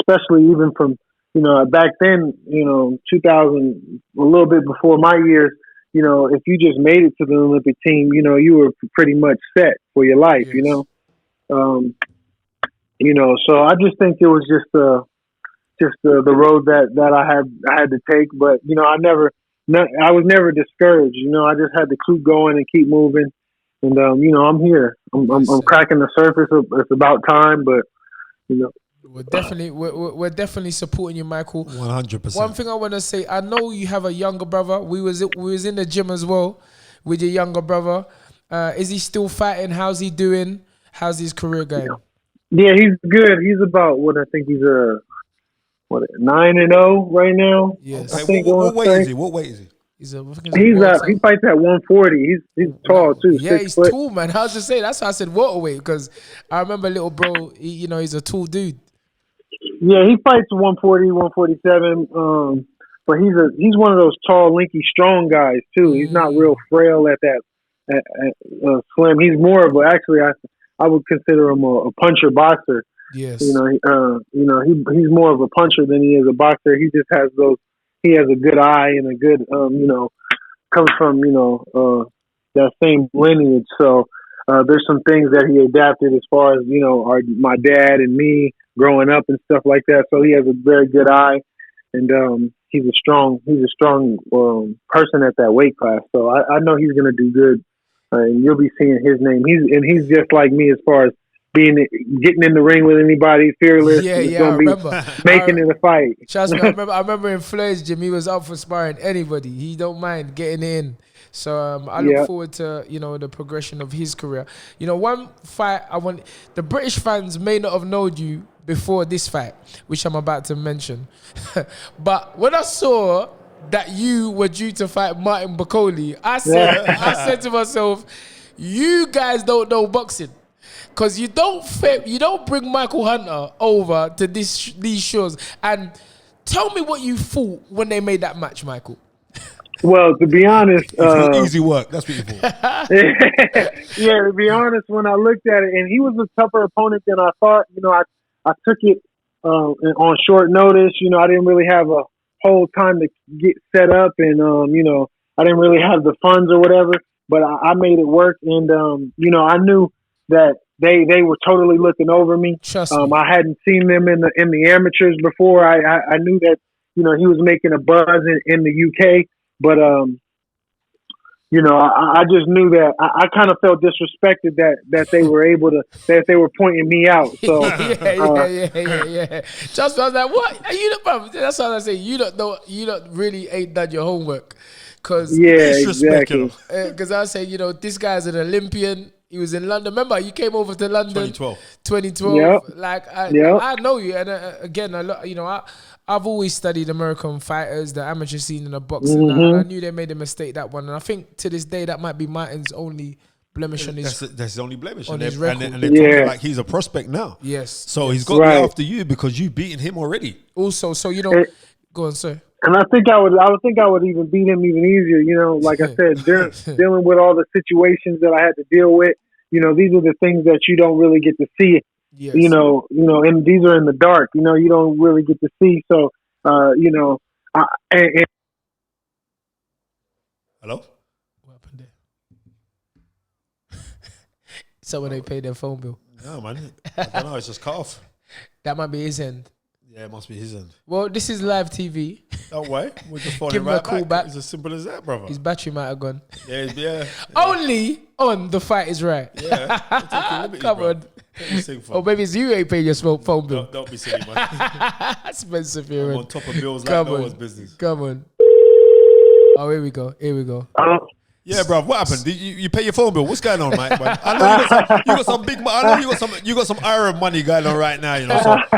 especially even from, back then, 2000, a little bit before my years, if you just made it to the Olympic team, you were pretty much set for your life, Yes. So I just think it was just the road that I had to take. But I was never discouraged. I just had to keep going and keep moving. And I'm here. I'm cracking the surface. It's about time. But we're definitely supporting you, Michael. 100%. One thing I want to say, I know you have a younger brother. We was in the gym as well with your younger brother. Is he still fighting? How's he doing? How's his career going? Yeah, he's good. He's about I think he's 9-0 right now. Yes. I think What weight is he? What weight is he? he fights at 140. He's tall too. Yeah, 6 he's foot. tall, man. I was just saying, that's why I said waterweight, because I remember little bro, he's a tall dude. Yeah, he fights 140, 147. But he's one of those tall, lanky, strong guys too. He's not real frail at that slim. He's more of I would consider him a puncher boxer. Yes. He's more of a puncher than he is a boxer. He just has he has a good eye and a good, comes from, that same lineage. So there's some things that he adapted as far as, my dad and me growing up and stuff like that. So he has a very good eye, and he's a strong person at that weight class. So I know he's going to do good. And you'll be seeing his name. He's just like me as far as getting in the ring with anybody, fearless. Yeah, He's I gonna remember. making it a fight. Trust me, I remember in Flair's gym, he was up for sparring anybody. He don't mind getting in. So I look forward to, the progression of his career. One fight the British fans may not have known you before this fight, which I'm about to mention. But when I saw that you were due to fight Martin Bakoli, I said to myself, you guys don't know boxing. Because you don't bring Michael Hunter over to these shows. And tell me what you thought when they made that match, Michael. Well, to be honest, easy work. That's what you thought. Yeah, to be honest, when I looked at it, and he was a tougher opponent than I thought. I took it on short notice. I didn't really have a whole time to get set up, and I didn't really have the funds or whatever. But I made it work, and I knew that they were totally looking over me. Trust me. I hadn't seen them in the amateurs before. I knew that he was making a buzz in the UK, but I just knew that I kind of felt disrespected that they were able to that they were pointing me out. So yeah. Just I was like, what? That's what I say. You don't really ain't done your homework, because exactly. Because I say, this guy's an Olympian. He was in London. Remember, you came over to London 2012. Yep. Like I know you, and again, I've always studied American fighters, the amateur scene in the boxing, and I knew they made a mistake that one. And I think to this day that might be Martin's only blemish on his. That's his only blemish on his record. And they're talking like he's a prospect now. Yes. So he's got to be after you because you've beaten him already. Also, so go on, sir. And I think I would even beat him even easier. Like I said, dealing with all the situations that I had to deal with. These are the things that you don't really get to see. Yes. And these are in the dark. You don't really get to see. So, Hello? What happened there? Someone ain't paid their phone bill. No, man. I don't know. It's just cut off. That might be his end. Yeah, it must be his end. Well, this is live TV. Don't worry. We're just following Give him a call back. It's as simple as that, brother. His battery might have gone. Yeah. Only on The Fight Is Right. Yeah. Come on. Or maybe it's you ain't paying your phone bill. Don't be silly, man. Spencer Fearon. I'm on top of bills like no one's business. Come on. Oh, here we go. Yeah, bro. What happened? Did you pay your phone bill? What's going on, mate? I know you got some big. I know you got some iron money going on right now.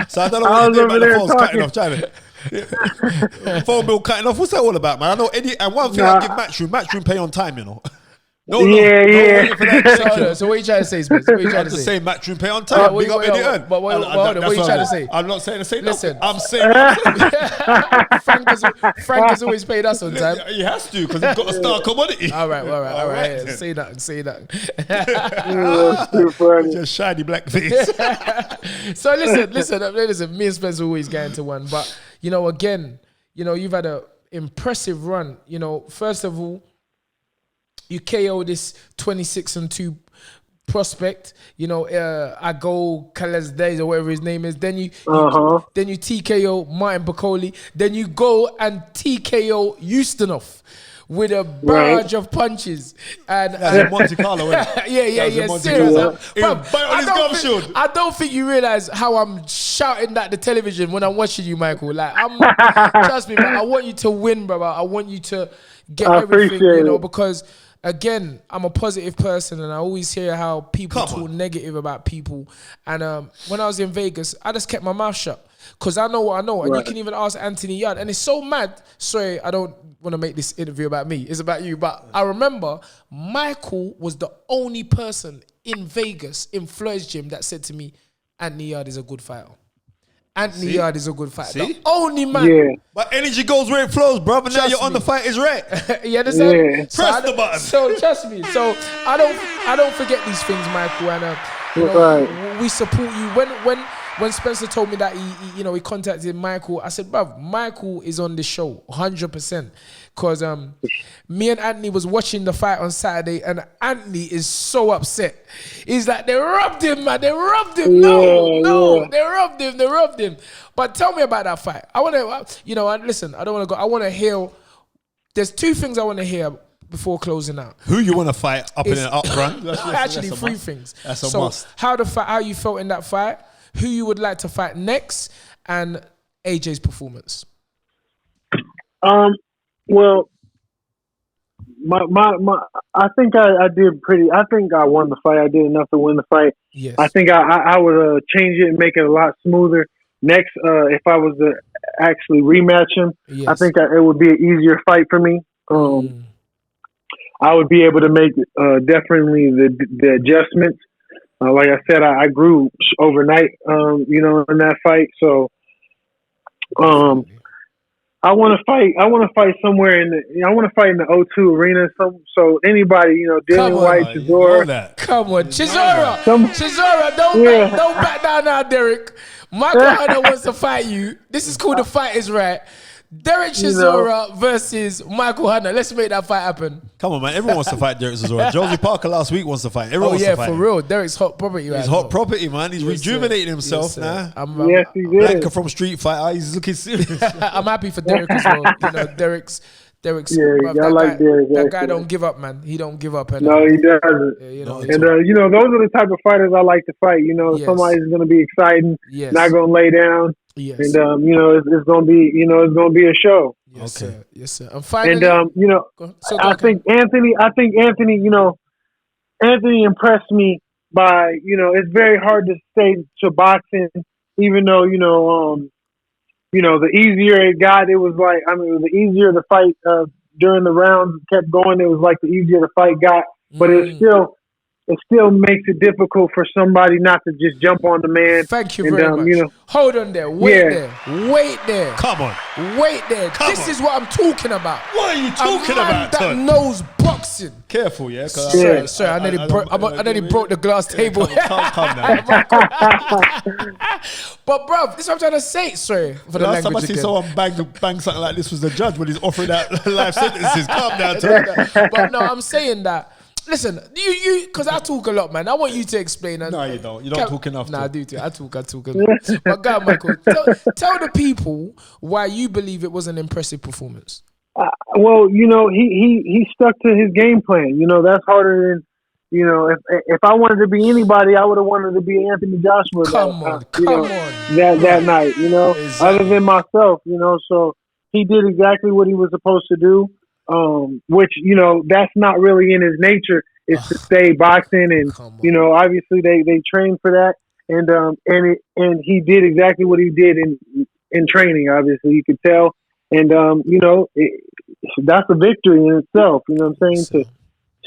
So I don't know what you're doing about the phone's cutting off, China. Phone bill cutting off. What's that all about, man? I know Eddie. And one thing I give Matchroom pay on time. So what you trying to say, Spence? What you trying to say? Matchroom pay on time. Big up Eddie Earn. But what are you trying to say? I'm not saying to say Listen. I'm saying Frank has always paid us on time. He has to because he's got a star commodity. All right. Say that. Just shiny black face. So listen. Me and Spencer always get into one, but again, you've had an impressive run. First of all, you KO this 26-2 prospect, I go Calais Days or whatever his name is. Then you TKO Martin Bacoli. Then you go and TKO Ustinov with a barrage of punches. And in Monte Carlo, yeah. Serious. I don't think you realize how I'm shouting at the television when I'm watching you, Michael. Like, trust me, man, I want you to win, brother. I want you to get everything, because again, I'm a positive person, and I always hear how people talk negative about people. And when I was in Vegas, I just kept my mouth shut because I know what I know. And you can even ask Anthony Yard. And it's so mad. Sorry, I don't want to make this interview about me. It's about you. But I remember Michael was the only person in Vegas, in Floyd's gym, that said to me, Anthony Yard is a good fighter. Anthony Yard is a good fighter. The only man. Yeah. But energy goes where it flows, bro. But now you're on the fight is right. You understand? Yeah. Press the button. So trust me. So I don't forget these things, Michael. And we support you. When Spencer told me that he contacted Michael, I said, bruv, Michael is on the show 100%. Because me and Anthony was watching the fight on Saturday, and Anthony is so upset. He's like, they robbed him, man. They robbed him. No. They robbed him. But tell me about that fight. I want to, listen, I don't want to go. I want to hear, there's two things I want to hear before closing out. Who you want to fight up in an up run? Actually, three things. That's a must. How you felt in that fight, who you would like to fight next, and AJ's performance. Well, I think I did pretty. I think I won the fight. I did enough to win the fight. Yes. I think I would change it and make it a lot smoother. Next, if I was to actually rematch him, yes. I think it would be an easier fight for me. I would be able to make definitely the adjustments. Like I said, I grew overnight, in that fight. So, I want to fight somewhere I want to fight in the O2 arena. So anybody, Dillian Whyte, Chisora. Come on, Chisora. Chisora, don't back down now, Dereck. Michael Hunter wants to fight you. This is called The Fight Is Right. Dereck Chisora versus Michael Hunter. Let's make that fight happen. Come on, man. Everyone wants to fight Dereck Chisora. Josie Parker last week wants to fight. Everyone wants to fight. For real. Derek's hot property. He's hot property, man. He's rejuvenating himself now. Yes, he did. Blanca from Street Fighter. He's looking serious. I'm happy for Dereck as well. Dereck's. Dereck, that guy don't give up, man. He don't give up. No, he doesn't. Those are the type of fighters I like to fight. Somebody's going to be exciting, not going to lay down. Yes. And it's going to be a show. Yes, sir. Yes, sir. And finally, I think Anthony, Anthony impressed me by, it's very hard to stay to boxing, even though, the easier it got, it was like, the easier the fight during the rounds kept going, it was like the easier the fight got. But it still makes it difficult for somebody not to just jump on the man. Thank you very much. Hold on there. Wait there. Come on. Wait there. This is what I'm talking about. What are you talking about, that knows boxing. Careful, yeah? Sorry, I nearly broke the glass table. Calm down. But, bruv, this is what I'm trying to say. Sorry for the language. Last time I see someone bang something like this was the judge when he's offering out life sentences. Calm down, Tony. But no, I'm saying that. Listen, you, because I talk a lot, man. I want you to explain. No, you don't. You don't talk enough. Nah, I do too. I talk. But go on, Michael. Tell the people why you believe it was an impressive performance. Well, he stuck to his game plan. That's harder than, if I wanted to be anybody, I would have wanted to be Anthony Joshua. Come on. That night, exactly. Other than myself, so he did exactly what he was supposed to do. Which, that's not really in his nature, is to stay boxing. And, obviously they trained for that. And he did exactly what he did in training, obviously, you could tell. And, that's a victory in itself, you know what I'm saying?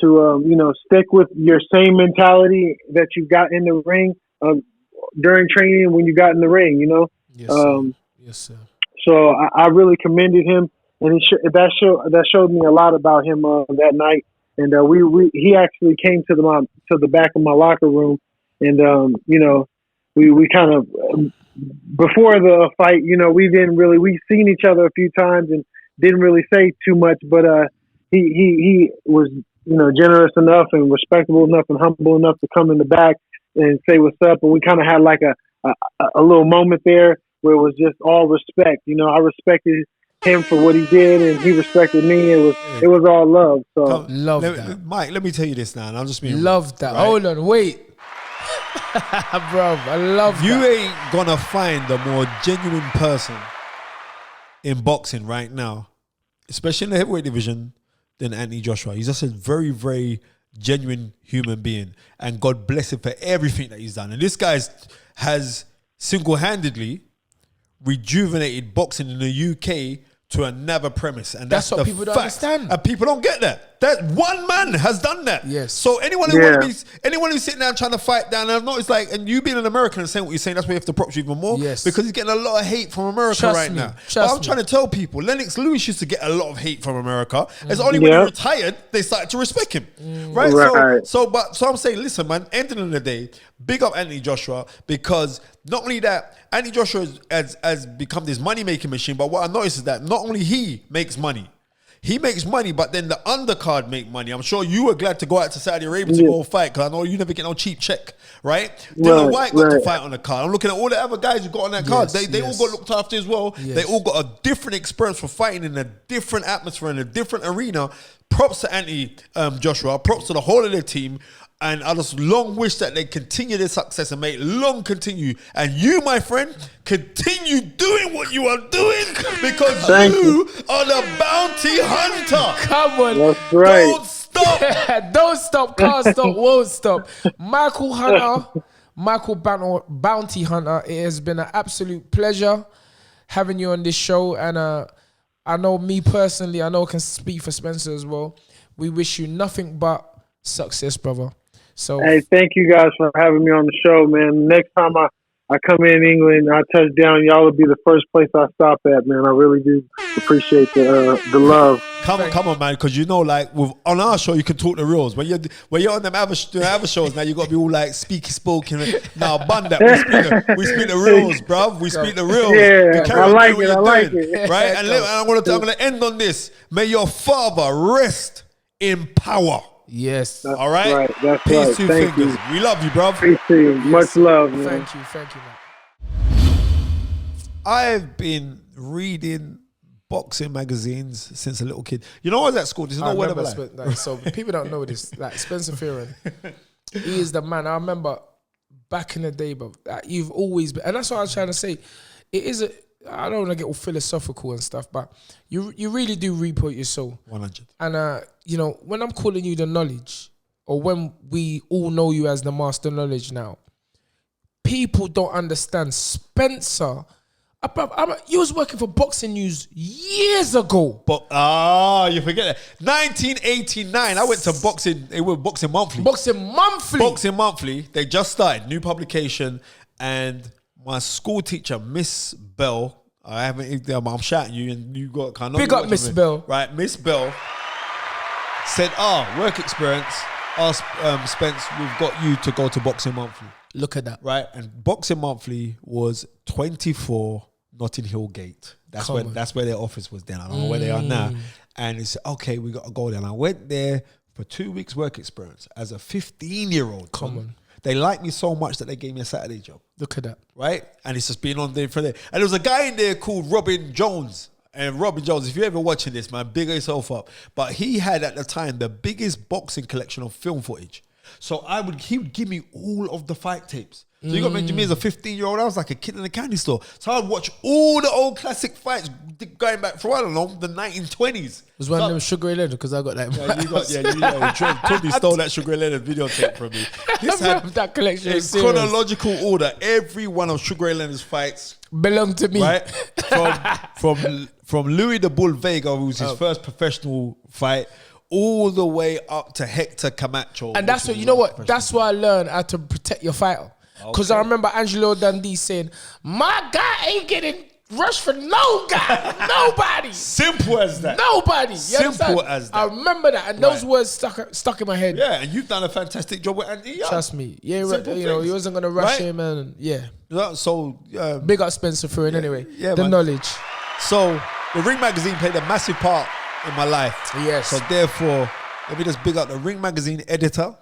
To stick with your same mentality that you got in the ring, during training when you got in the ring, Yes, sir. Yes, sir. So I really commended him. And that showed me a lot about him that night. And he actually came to the back of my locker room, and we kind of, before the fight, we've seen each other a few times and didn't really say too much, but he was generous enough and respectable enough and humble enough to come in the back and say what's up. And we kind of had like a little moment there where it was just all respect. I respected him for what he did, and he respected me. It was all love. So Mike, let me tell you this now, and I'm just being love that. Right? Hold on, wait. Bro, I love you that. ain't gonna find a more genuine person in boxing right now, especially in the heavyweight division, than Anthony Joshua. He's just a very, very genuine human being, and God bless him for everything that he's done. And this guy has single-handedly rejuvenated boxing in the UK to another premise, and that's what the people fact. don't understand. And people don't get that. That one man has done that. Yes. So anyone who's sitting down trying to fight down, I've noticed, and you being an American and saying what you're saying, that's why you have to prop you even more. Yes. Because he's getting a lot of hate from America now. But I'm trying to tell people, Lennox Lewis used to get a lot of hate from America. It's only when he retired they started to respect him. Right. So I'm saying, listen, man. Ending of the day, big up Anthony Joshua, because not only that, Anthony Joshua has become this money-making machine, but what I noticed is that not only he makes money, but then the undercard make money. I'm sure you were glad to go out to Saudi Arabia to go fight, because I know you never get no cheap check, right? Dillian Whyte got to fight on the card. I'm looking at all the other guys who got on that card. They all got looked after as well. Yes. They all got a different experience for fighting in a different atmosphere, in a different arena. Props to Anthony Joshua. Props to the whole of their team. And I just long wish that they continue their success and make long continue. And you, my friend, continue doing what you are doing, because you are the bounty hunter. Come on. That's right. Don't stop. Don't stop. Can't stop. Won't stop. Michael Bounty Hunter, it has been an absolute pleasure having you on this show. And I know me personally, I can speak for Spencer as well. We wish you nothing but success, brother. So, hey, thank you guys for having me on the show, man. Next time I come in England, I touch down, y'all will be the first place I stop at, man. I really do appreciate the love. Come on, man, because on our show you can talk the reals. When you're on them other shows now, you got to be all like spoken. Now, bun that. We speak the reals, bruv. We speak the reals. Yeah, I like it. Right, and I'm gonna end on this. May your father rest in power. Yes. All right. That's Peace, right. two Thank fingers. you. We love you, bro. Peace to you. Much love, man. Thank you, man. I've been reading boxing magazines since a little kid. You know, I was at school. There's no word of a lie. So people don't know this. Like Spencer Fearon, he is the man. I remember back in the day, but you've always been, and that's what I was trying to say. It is I don't want to get all philosophical and stuff, but you really do reap what you sow. 100. And when I'm calling you the knowledge, or when we all know you as the master knowledge now, people don't understand. Spencer, you was working for Boxing News years ago. But you forget that. 1989, I went to Boxing. It was Boxing Monthly. Boxing Monthly. They just started new publication, and my school teacher, Miss Bell, I'm shouting you, and you got kind of big up Miss Bell, right? Miss Bell said, work experience. Ask Spence, we've got you to go to Boxing Monthly. Look at that, right? And Boxing Monthly was 24 Notting Hill Gate. That's where their office was then. I don't know where they are now. And it's okay, we got to go there. And I went there for 2 weeks work experience as a 15-year-old. Come on. They liked me so much that they gave me a Saturday job. Look at that. Right? And it's just been on there for there. And there was a guy in there called Robin Jones. And Robin Jones, if you're ever watching this, man, big yourself up. But he had at the time the biggest boxing collection of film footage. So he would give me all of the fight tapes. So you got to imagine me as a 15-year-old, I was like a kid in a candy store. So I'd watch all the old classic fights going back from, I don't know, the 1920s. It was one of them Sugar Ray Leonard, because I got that. Tunde stole that Sugar Ray Leonard videotape from me. This had that collection in chronological order. Every one of Sugar Ray Leonard's fights belonged to me. Right? From Louis the Bull Vega, who was his first professional fight, all the way up to Hector Camacho. And that's what, you know what? That's why I learned how to protect your fighter. Because I remember Angelo Dundee saying, my guy ain't getting rushed for no guy. Nobody. Simple as that. Nobody. Simple as that. I remember that. And those words stuck in my head. Yeah, and you've done a fantastic job with Andy. Trust me. Yeah, he wasn't going to rush him. And So, big up Spencer Fearon anyway. Yeah, the knowledge. So, the Ring Magazine played a massive part in my life. Yes. So, therefore, Let me just big up the Ring Magazine editor,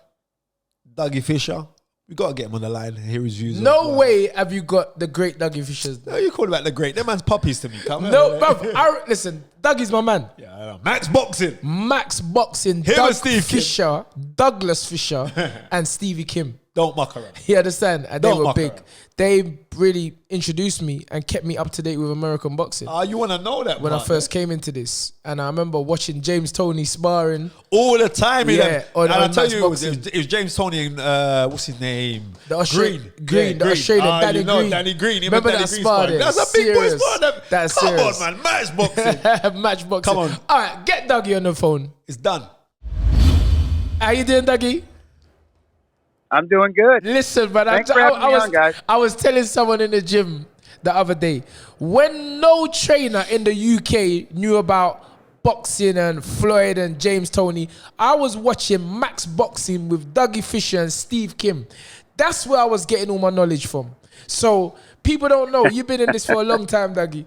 Dougie Fischer. We got to get him on the line and hear his views. No way have you got the great Dougie Fisher. No, you call him like the great. That man's puppies to me. Come No, bruv. Listen, Dougie's my man. Yeah, I know. Max Boxing. Doug Steve Fisher, Douglas Fisher, and Stevie Kim. Don't muck around. You understand? And Don't they were muck big. around. They really introduced me and kept me up to date with American boxing. You want to know that, when I first came into this. And I remember watching James Toney sparring. all the time. Yeah, and I tell Max you, Boxing. it was James Toney and what's his name? The Green. The Australian Danny you know Green. Danny Green. Him Remember and that Danny Green sparring? That's a big boy Serious. spar. That's Come serious. on, man. Match boxing. Match boxing. Come on. All right, get Dougie on the phone. It's done. How you doing, Dougie? I'm doing good. Listen, man, Thanks for having me on, guys. I was telling someone in the gym the other day, when no trainer in the UK knew about boxing and Floyd and James Toney, I was watching Max Boxing with Dougie Fisher and Steve Kim. That's where I was getting all my knowledge from. So people don't know. You've been in this for a long time, Dougie.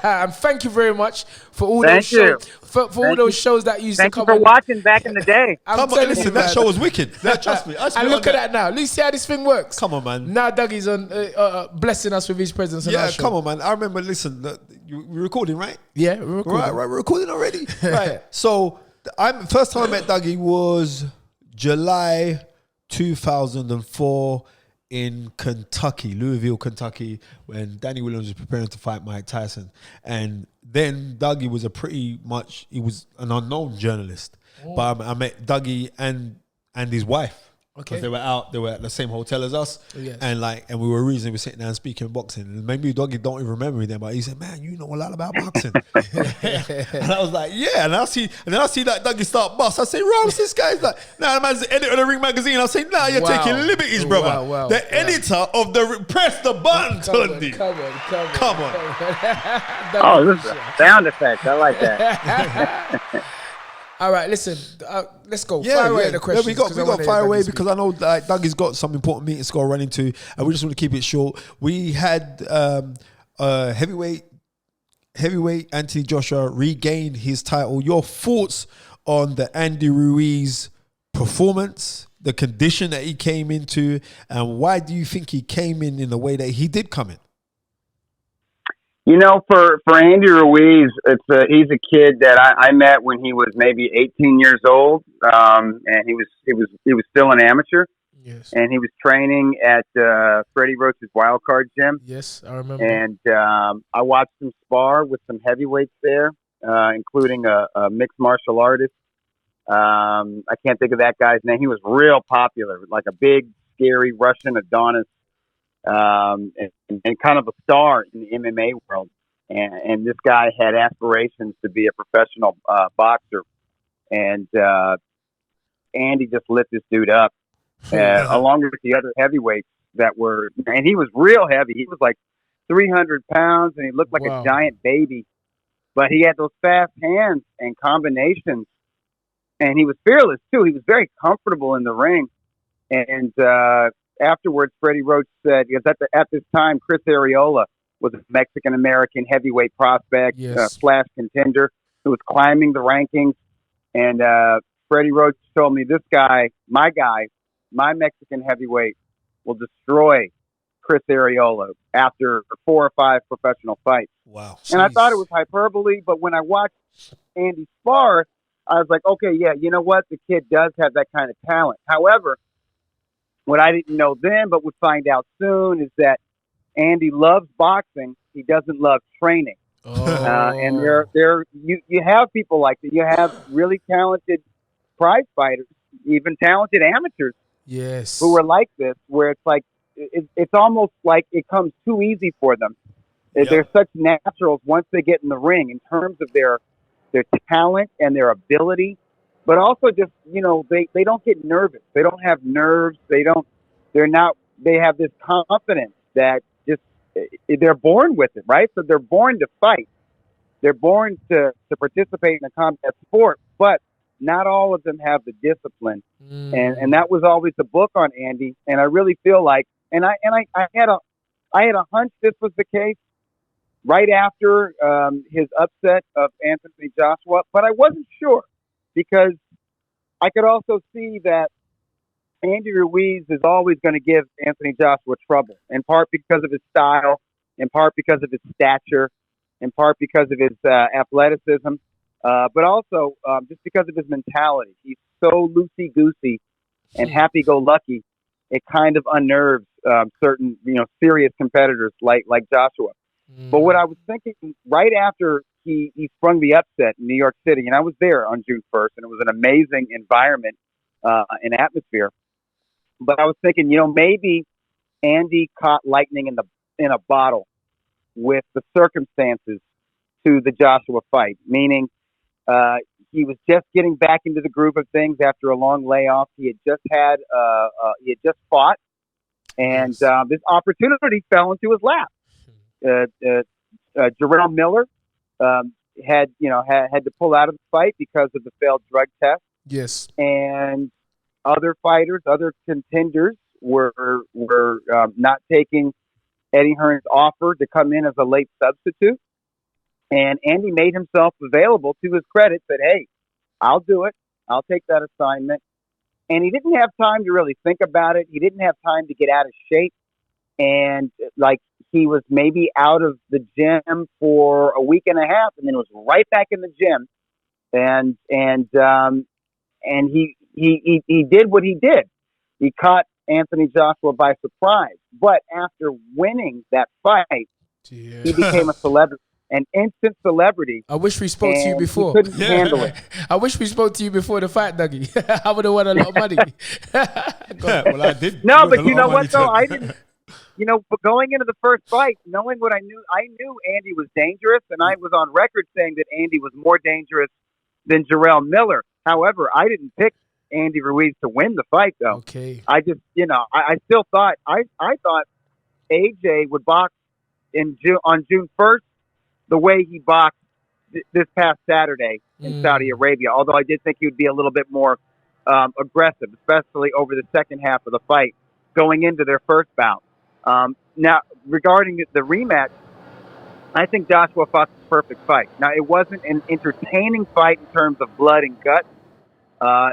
And thank you very much for all those shows. For all those shows that used to come Thank you for on. watching back in the day. I'm Come on, telling listen, you, that man. show was wicked. Trust me. And look at that now. Let's see how this thing works. Come on, man. Now Dougie's on blessing us with his presence on our Yeah, show. come on, man. I remember, listen, we're recording, right? Yeah, we're recording. Right, we're recording already. Right. So, first time I met Dougie was July 2004 in Kentucky, Louisville, Kentucky, when Danny Williams was preparing to fight Mike Tyson. And then Dougie was he was an unknown journalist. Oh. But I met Dougie and his wife. Okay. Because they were at the same hotel as us. Yes. And we were reasonably sitting down speaking boxing. And maybe Dougie don't even remember me then, but he said, man, you know a lot about boxing. And I was like, yeah. And then I see that Dougie start bust. I say, Rose, this guy's like, the man's the editor of the Ring Magazine. I say, you're taking liberties, brother. Wow. The editor of the press the button, Tunde. Come on. Oh, this is a sound effect. I like that. All right, listen. Let's go. Fire away the questions. We got fire away because I know Dougie's got some important meetings to go run into, and we just want to keep it short. We had heavyweight Anthony Joshua regain his title. Your thoughts on the Andy Ruiz performance, the condition that he came into, and why do you think he came in the way that he did come in? You know, for Andy Ruiz, he's a kid that I met when he was maybe 18 years old, and he was still an amateur. Yes. And he was training at Freddie Roach's Wild Card Gym. Yes, I remember. And I watched him spar with some heavyweights there, including a mixed martial artist. I can't think of that guy's name. He was real popular, like a big, scary Russian Adonis. And kind of a star in the MMA world. And this guy had aspirations to be a professional boxer. And Andy just lit this dude up, along with the other heavyweights that were, and he was real heavy. He was like 300 pounds, and he looked like a giant baby. But he had those fast hands and combinations. And he was fearless, too. He was very comfortable in the ring. And afterwards, Freddie Roach said, because at this time, Chris Arreola was a Mexican-American heavyweight prospect, slash contender, who was climbing the rankings. And Freddie Roach told me, this guy, my Mexican heavyweight, will destroy Chris Arreola after 4 or 5 professional fights. Wow. And I thought it was hyperbole, but when I watched Andy spar, I was like, okay, yeah, you know what? The kid does have that kind of talent. However, what I didn't know then, but would find out soon, is that Andy loves boxing. He doesn't love training. And you have people like that. You have really talented prize fighters, even talented amateurs, who are like this, where it's like it's almost like it comes too easy for them. Yep. They're such naturals once they get in the ring in terms of their talent and their ability. But also just, they don't get nervous. They don't have nerves. They have this confidence that just, they're born with it, right? So they're born to fight. They're born to participate in a combat sport, but not all of them have the discipline. And that was always the book on Andy. And I really feel like, and I had a hunch this was the case right after his upset of Anthony Joshua, but I wasn't sure. Because I could also see that Andy Ruiz is always going to give Anthony Joshua trouble, in part because of his style, in part because of his stature, in part because of his athleticism, but also just because of his mentality. He's so loosey-goosey and happy-go-lucky, it kind of unnerves certain, serious competitors like Joshua. But what I was thinking right after he sprung the upset in New York City, and I was there on June 1st, and it was an amazing environment and atmosphere. But I was thinking, maybe Andy caught lightning in a bottle with the circumstances to the Joshua fight, meaning he was just getting back into the groove of things after a long layoff. He had just fought, and this opportunity fell into his lap. Jarrell Miller had to pull out of the fight because of the failed drug test. Yes, and other fighters, other contenders were not taking Eddie Hearn's offer to come in as a late substitute. And Andy made himself available. To his credit, said, "Hey, I'll do it. I'll take that assignment." And he didn't have time to really think about it. He didn't have time to get out of shape. And he was maybe out of the gym for a week and a half, and then was right back in the gym. And he did what he did. He caught Anthony Joshua by surprise. But after winning that fight, he became a celebrity, an instant celebrity. I wish we spoke to you before. He couldn't handle it. I wish we spoke to you before the fight, Dougie. I would have won a lot of money. Well, I did. No, but you know what, though? I didn't. But going into the first fight, knowing what I knew Andy was dangerous, and I was on record saying that Andy was more dangerous than Jarrell Miller. However, I didn't pick Andy Ruiz to win the fight, though. Okay. I just, I still thought, I thought AJ would box on June 1st the way he boxed this past Saturday in Saudi Arabia, although I did think he would be a little bit more aggressive, especially over the second half of the fight going into their first bout. Now, regarding the rematch, I think Joshua fought the perfect fight. Now, it wasn't an entertaining fight in terms of blood and guts.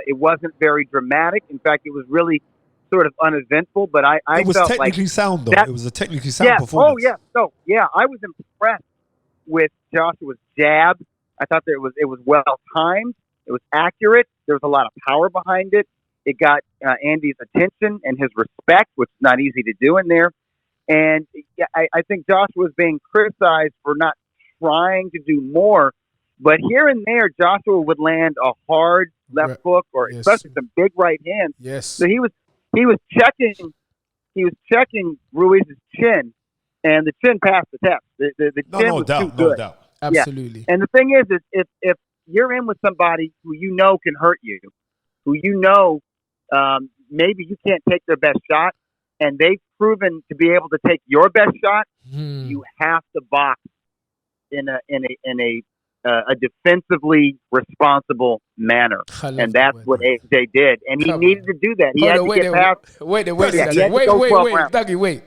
It wasn't very dramatic. In fact, it was really sort of uneventful, but I it was felt technically like sound, though. That, it was a technically sound performance. Oh, yeah. I was impressed with Joshua's jab. I thought that it was well timed. It was accurate. There was a lot of power behind it. It got Andy's attention and his respect, which is not easy to do in there. And I think Joshua was being criticized for not trying to do more. But here and there, Joshua would land a hard left hook or especially some big right hands. Yes. So he was checking Ruiz's chin, and the chin passed the test. The chin was too good. No doubt. Absolutely. Yeah. And the thing is if you're in with somebody who you know can hurt you, who you know maybe you can't take their best shot, and they've proven to be able to take your best shot, you have to box in a defensively responsible manner, and that's what AJ did, and he needed to do that. He had to get past. Wait, Dougie, wait.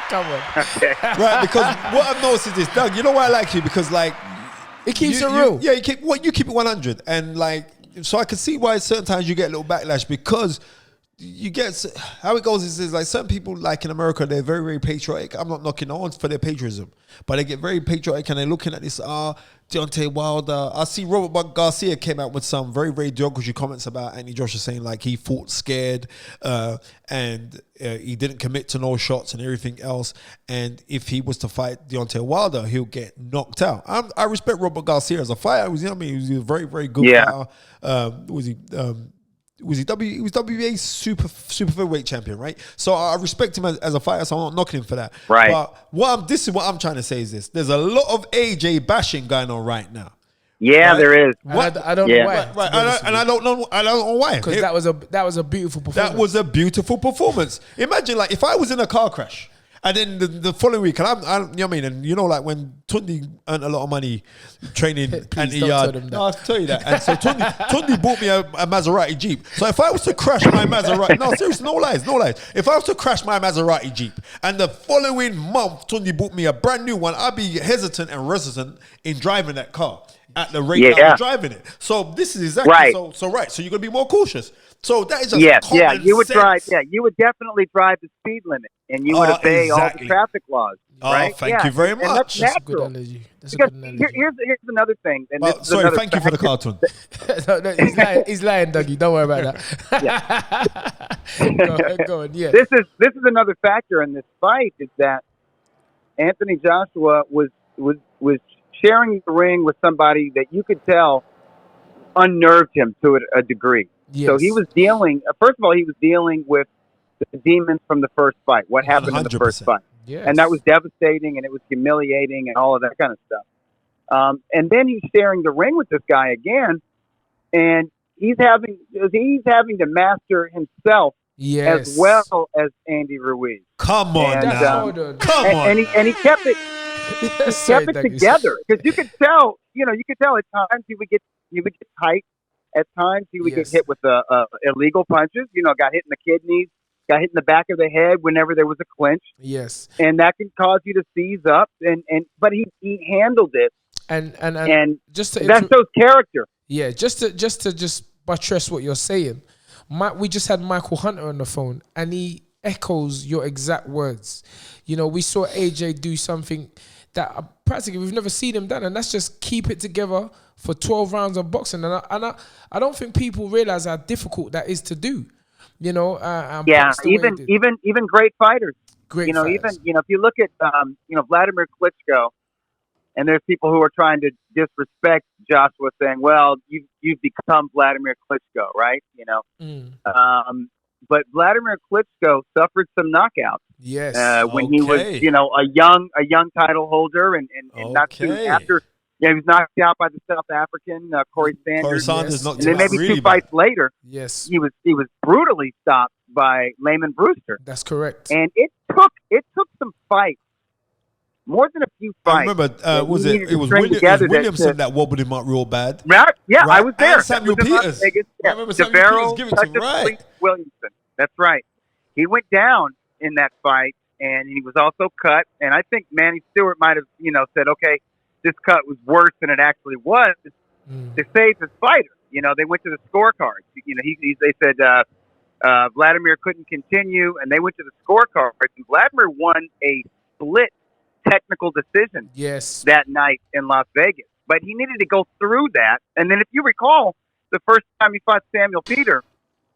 Come on. Okay. Right, because what I've noticed is this, Doug. You know why I like you? Because it keeps it real. You keep it 100, and so I can see why certain times you get a little backlash because you get how it goes is like certain people in America, they're very, very patriotic. I'm not knocking no one for their patriotism, but they get very patriotic and they're looking at this Deontay Wilder. I see Robert Garcia came out with some very, very derogatory comments about Anthony Joshua, saying he fought scared and he didn't commit to no shots and everything else, and if he was to fight Deontay Wilder, he'll get knocked out. I respect Robert Garcia as a fighter. He was a very, very good fighter. He was WBA super featherweight champion, right? So I respect him as a fighter, so I'm not knocking him for that. Right. But this is what I'm trying to say is this. There's a lot of AJ bashing going on right now. Yeah, right? There is. I don't know why. Right. I don't know why. Because that was a beautiful performance. That was a beautiful performance. Imagine if I was in a car crash And then the following week, and I'm, you know what I mean? And you know, like when Tunde earned a lot of money training anti-yard. No, I'll tell you that. And so Tunde bought me a Maserati Jeep. So if I was to crash my Maserati, no, seriously, no lies. If I was to crash my Maserati Jeep and the following month Tunde bought me a brand new one, I'd be hesitant and resistant in driving that car at the rate I was driving it. So this is exactly right. So you're gonna be more cautious. So that is just you would sense. drive. Yeah, you would definitely drive the speed limit, and you would obey all the traffic laws. Right? Thank you very much. And that's natural. a good analogy. Here's another thing. And sorry, thank you for the cartoon. no, he's lying, Dougie. Don't worry about that. Go on. Yeah. This is another factor in this fight is that Anthony Joshua was sharing the ring with somebody that you could tell unnerved him to a degree. Yes. So he was dealing. First of all, he was dealing with the demons from the first fight. What happened 100%. In the first fight? Yes. And that was devastating, and it was humiliating, and all of that kind of stuff. And then he's sharing the ring with this guy again, and he's having to master himself as well as Andy Ruiz. Come on, and he kept it. He kept it together because you could tell. You could tell at times he would get tight. At times he would get hit with illegal punches. Got hit in the kidneys, got hit in the back of the head whenever there was a clinch. Yes, and that can cause you to seize up. But he handled it. And just that shows character. Yeah, just to buttress what you're saying. We just had Michael Hunter on the phone, and he echoes your exact words. We saw AJ do something that practically we've never seen him done, and that's just keep it together for 12 rounds of boxing. And I don't think people realize how difficult that is to do. Even great fighters. Even if you look at Vladimir Klitschko, and there's people who are trying to disrespect Joshua, saying, "Well, you've become Vladimir Klitschko, right?" But Vladimir Klitschko suffered some knockouts. Yes, when he was a young title holder, and not soon after. Yeah, he was knocked out by the South African Corey Sanders. And then maybe really 2 fights later, he was brutally stopped by Layman Brewster. That's correct. And it took some fights, more than a few fights. I remember, it was Williamson that wobbled him up real bad. Right? Yeah, right? I was there. And Samuel Peters. I remember Samuel Peters giving it to him. Williamson. That's right. He went down in that fight, and he was also cut. And I think Manny Stewart might have, said, okay, this cut was worse than it actually was to save his fighter. They went to the scorecards. They said Vladimir couldn't continue, and they went to the scorecards. And Vladimir won a split technical decision that night in Las Vegas. But he needed to go through that. And then if you recall, the first time he fought Samuel Peter,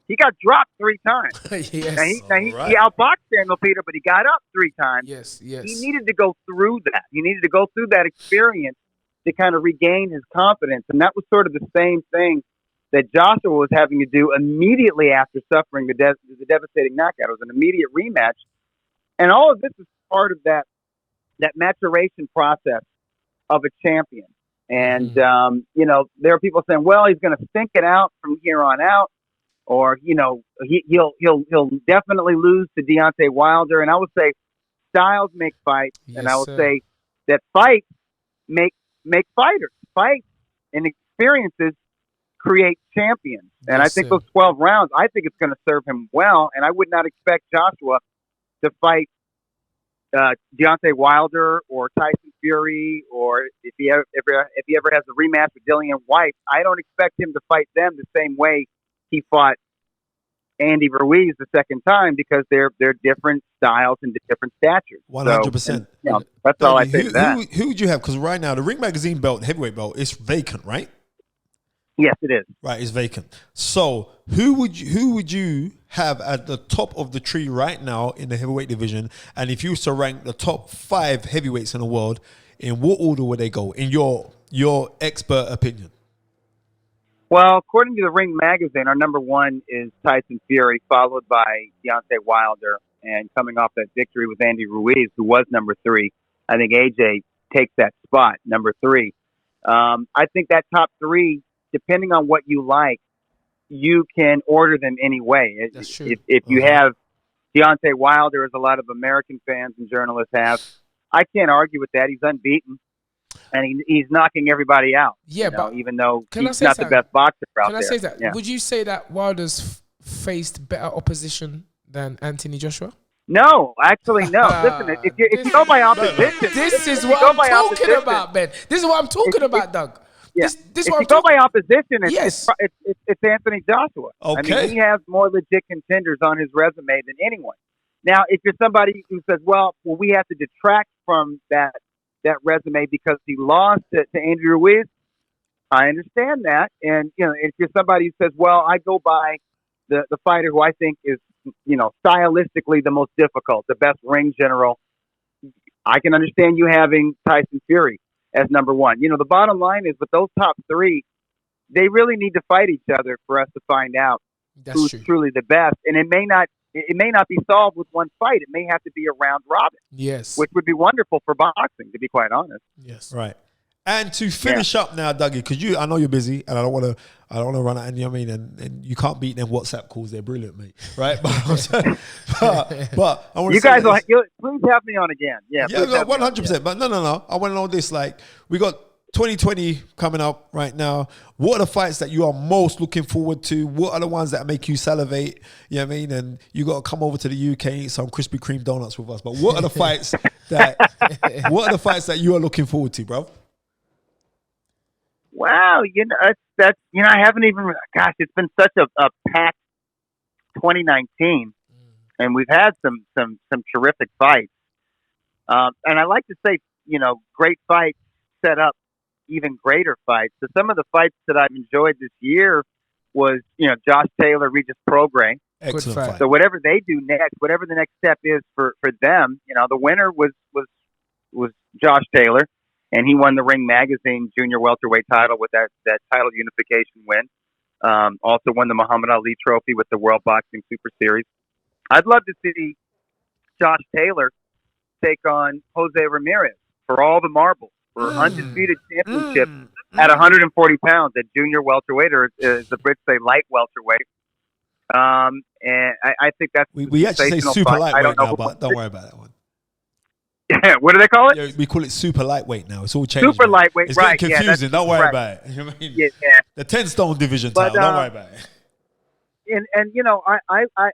he got dropped 3 times. He outboxed Samuel Peter, but he got up 3 times. Yes. He needed to go through that. He needed to go through that experience to kind of regain his confidence. And that was sort of the same thing that Joshua was having to do immediately after suffering the devastating knockout. It was an immediate rematch. And all of this is part of that maturation process of a champion. And, there are people saying, well, he's going to stink it out from here on out. Or, he'll definitely lose to Deontay Wilder. And I would say styles make fights. And I would say that fights make fighters. Fights and experiences create champions. And I think those 12 rounds, I think it's going to serve him well. And I would not expect Joshua to fight Deontay Wilder or Tyson Fury, or if he ever has a rematch with Dillian Whyte, I don't expect him to fight them the same way he fought Andy Ruiz the second time, because they're different styles and different statures. 100%. So, that's all I say to that. Who would you have? Because right now the Ring Magazine belt, heavyweight belt, is vacant, right? Yes, it is. Right, it's vacant. So who would you have at the top of the tree right now in the heavyweight division? And if you was to rank the top 5 heavyweights in the world, in what order would they go, in your expert opinion? Well, according to the Ring Magazine, our number 1 is Tyson Fury, followed by Deontay Wilder, and coming off that victory with Andy Ruiz, who was number 3. I think AJ takes that spot, number 3. I think that top 3, depending on what you like, you can order them any way. That's true. If you have Deontay Wilder, as a lot of American fans and journalists have. I can't argue with that. He's unbeaten, and he's knocking everybody out. Yeah, but even though he's not the best boxer out there. Can I say that? Yeah. Would you say that Wilder's faced better opposition than Anthony Joshua? No, actually, no. Listen, if you go by opposition, this is what I'm talking about, Ben. This is what I'm talking about, Doug. Yeah. This if you go by opposition, it's Anthony Joshua. Okay. I mean, he has more legit contenders on his resume than anyone. Now, if you're somebody who says, well, we have to detract from that resume because he lost to Andy Ruiz, I understand that. And, if you're somebody who says, well, I go by the fighter who I think is, stylistically the most difficult, the best ring general, I can understand you having Tyson Fury as number one. The bottom line is with those top three, they really need to fight each other for us to find out who's truly the best. And it may not be solved with one fight. It may have to be a round robin. Yes. Which would be wonderful for boxing, to be quite honest. Yes. Right. And to finish up now, Dougie, because I know you're busy, and I don't want to run out. And and you can't beat them WhatsApp calls. They're brilliant, mate. Right? But I want to. You guys, please have me on again. Yeah. 100%. But no. I want to know this. Like, we got 2020 coming up right now. What are the fights that you are most looking forward to? What are the ones that make you salivate? You know what I mean? And you got to come over to the UK and eat some Krispy Kreme donuts with us. But what are the fights that you are looking forward to, bro? Wow, I haven't even. Gosh, it's been such a packed 2019, and we've had some terrific fights. And I like to say, great fights set up even greater fights. So some of the fights that I've enjoyed this year was, Josh Taylor, Regis Prograis. Excellent fight. So whatever they do next, whatever the next step is for them, the winner was Josh Taylor. And he won the Ring Magazine junior welterweight title with that title unification win. Also won the Muhammad Ali Trophy with the World Boxing Super Series. I'd love to see Josh Taylor take on Jose Ramirez for all the marbles for undisputed championship at 140 pounds at junior welterweight, or as the Brits say, light welterweight. And I think that's we actually say super fight. lightweight now, but don't worry about that one. What do they call it? Yeah, we call it super lightweight now. It's all changed. Super lightweight, it's right? Getting confusing. Don't worry about it. You know what I mean? Yeah. The 10-stone division title. Don't worry about it. And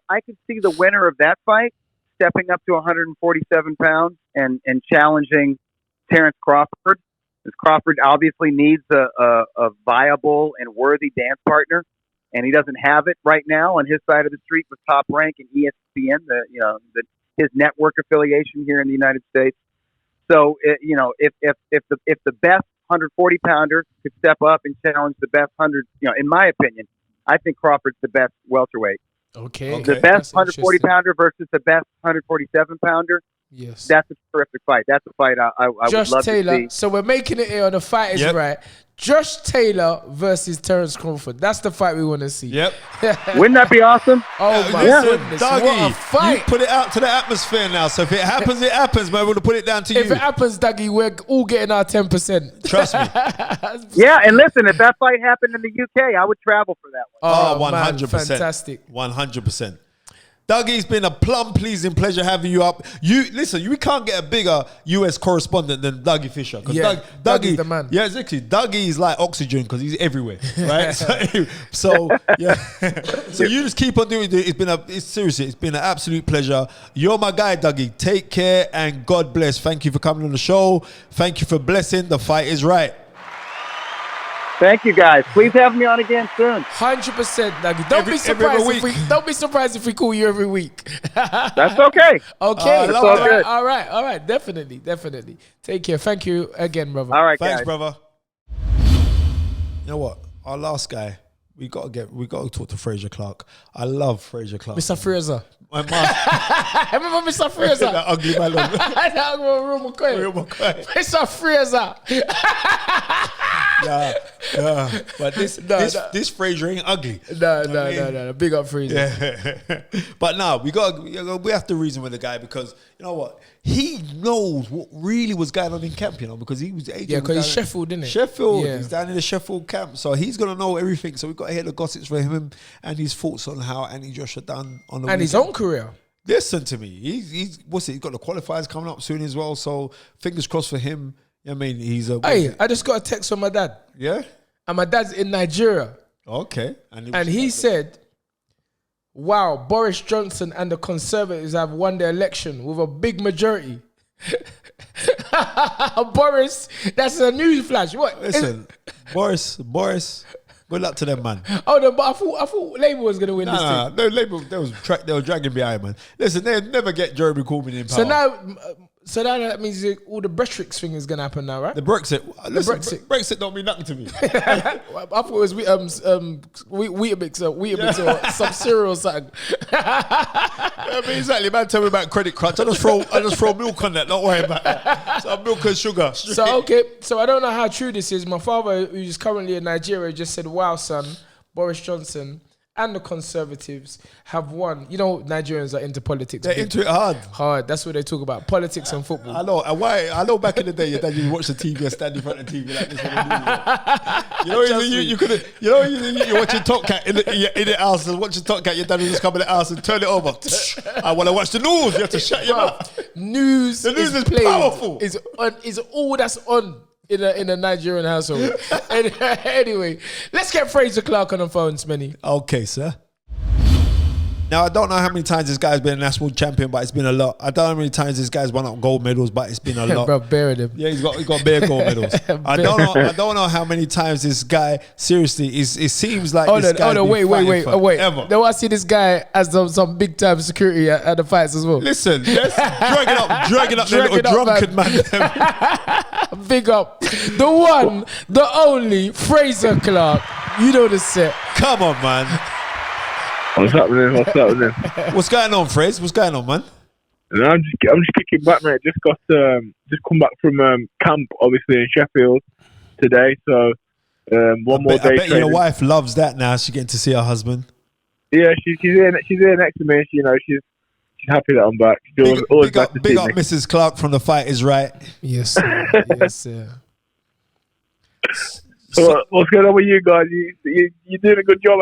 I could see the winner of that fight stepping up to 147 pounds and challenging Terrence Crawford. Because Crawford obviously needs a viable and worthy dance partner, and he doesn't have it right now on his side of the street with Top Rank and ESPN. His network affiliation here in the United States. So, if the best 140 pounder could step up and challenge the best 100, in my opinion, I think Crawford's the best welterweight. Okay. The best 140 pounder versus the best 147 pounder. Yes. That's a terrific fight. That's a fight I would love Taylor, to see. So we're making it here on The Fight Is Right. Josh Taylor versus Terrence Crawford. That's the fight we want to see. Yep. Wouldn't that be awesome? Oh my goodness. Dougie, what a fight. You put it out to the atmosphere now. So if it happens, it happens, man. We're going to put it down to you. If it happens, Dougie, we're all getting our 10%. Trust me. Yeah, and listen, if that fight happened in the UK, I would travel for that one. 100%. Man, fantastic. 100%. Dougie, it's been a plum pleasing pleasure having you up. We can't get a bigger US correspondent than Dougie Fischer. Yeah, Dougie's the man. Yeah, exactly. Dougie is like oxygen because he's everywhere, right? so yeah. So you just keep on doing it. It's been an absolute pleasure. You're my guy, Dougie. Take care and God bless. Thank you for coming on the show. Thank you for blessing. The Fight Is Right. Thank you, guys. Please have me on again soon. 100%, Dougie. Don't be surprised if we call you every week. That's okay. Okay. That's all good. All right. Definitely. Take care. Thank you again, brother. All right, thanks, guys. brother. You know what? Our last guy, we got to talk to Frazer Clarke. I love Frazer Clarke. Mr. Frazer. I remember Mr. Frazer. that ugly man. Real McCoy. Mr. Frazer. Yeah. But this Frazer ain't ugly. No. Big up Frazer. Yeah. But no, we have to reason with the guy because you know what? He knows what really was going on in camp, because he was agent. Yeah, because he's Sheffield, isn't it? Sheffield. Yeah. He's down in the Sheffield camp. So he's gonna know everything. So we've got to hear the gossips for him and his thoughts on how Andy Joshua done on the weekend. His own career. Listen to me. He's what's it? He's got the qualifiers coming up soon as well. So fingers crossed for him. I mean, he's a. Hey, I just got a text from my dad. Yeah. And my dad's in Nigeria. Okay. And he said, "Wow, Boris Johnson and the Conservatives have won the election with a big majority." Boris, that's a news flash. What? Listen, Boris. Good luck to them, man. Oh no, but I thought Labour was gonna win this thing. No, Labour. They were dragging behind, man. Listen, they never get Jeremy Corbyn in power. So now that means all the Brexit thing is gonna happen now, right? The Brexit. Listen, Brexit don't mean nothing to me. I thought it was Weetabix or some cereal or something. I mean, exactly, man. Tell me about credit crunch. I just throw milk on that. Don't worry about that. So milk and sugar. So I don't know how true this is. My father, who's currently in Nigeria, just said, "Wow, son, Boris Johnson and the Conservatives have won." You know, Nigerians are into politics. They're into it hard. Hard. That's what they talk about. Politics and football. I know. And why? I know back in the day, your dad used to watch the TV and stand in front of the TV like this. You watching Top Cat in the house and watching Top Cat. Your dad will just come in the house and turn it over. I want to watch the news. You have to shut your mouth. The news is powerful. Is all that's on in a Nigerian household. Anyway, let's get Frazer Clarke on the phone, Smenny. Okay, sir. Now, I don't know how many times this guy's been a national champion, but it's been a lot. I don't know how many times this guy's won up gold medals, but it's been a lot. Bro, bury him. Yeah, he's got bare gold medals. I don't know how many times this guy, seriously, it seems like wait. Ever. Now I see this guy as some big time security at the fights as well. Listen, let's drag it up, little drunken man. Big up. The one, the only, Frazer Clarke. You know the set. Come on, man. What's happening? What's going on, Fraze? What's going on, man? I'm just kicking back, mate. Just come back from camp, obviously in Sheffield today. So one more day. I bet your wife loves that now. She's getting to see her husband. Yeah, she's here next to me. She's happy that I'm back. Big up, Mrs. Clarke from The Fight Is Right. Yes, sir. Yes, sir. So what's going on with you guys? You're doing a good job.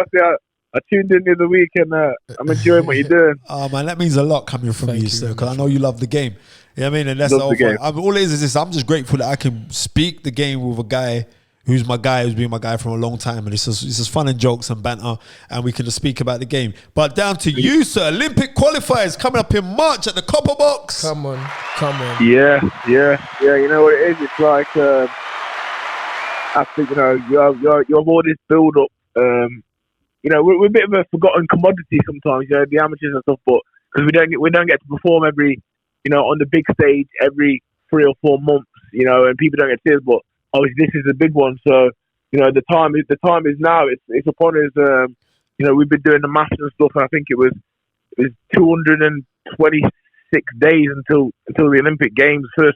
I tuned in the other week and I'm enjoying what you're doing. Oh man, that means a lot coming from you, sir, because I know you love the game. You know what I mean? And that's all it is this. I'm just grateful that I can speak the game with a guy who's been my guy for a long time, and it's just fun and jokes and banter, and we can just speak about the game. But down to you, sir. Olympic qualifiers coming up in March at the Copper Box. Come on. Yeah. You know what it is? It's like I think you have all this build up. We're a bit of a forgotten commodity sometimes, the amateurs and stuff, but because we don't get to perform on the big stage every 3 or 4 months, and people don't get to see us. But obviously this is a big one, so the time is now. It's upon us. We've been doing the maths and stuff, and I think it was 226 days until the Olympic Games the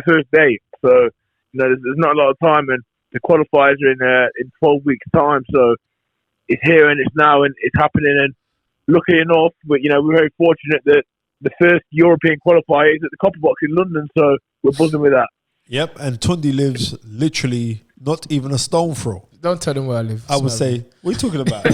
first day. So there's not a lot of time, and the qualifiers are in 12 weeks' time. So it's here and it's now and it's happening. And lucky enough, we're very fortunate that the first European qualifier is at the Copper Box in London. So we're buzzing with that. Yep, and Tunde lives literally not even a stone throw. Don't tell them where I live. I would say, what are you talking about?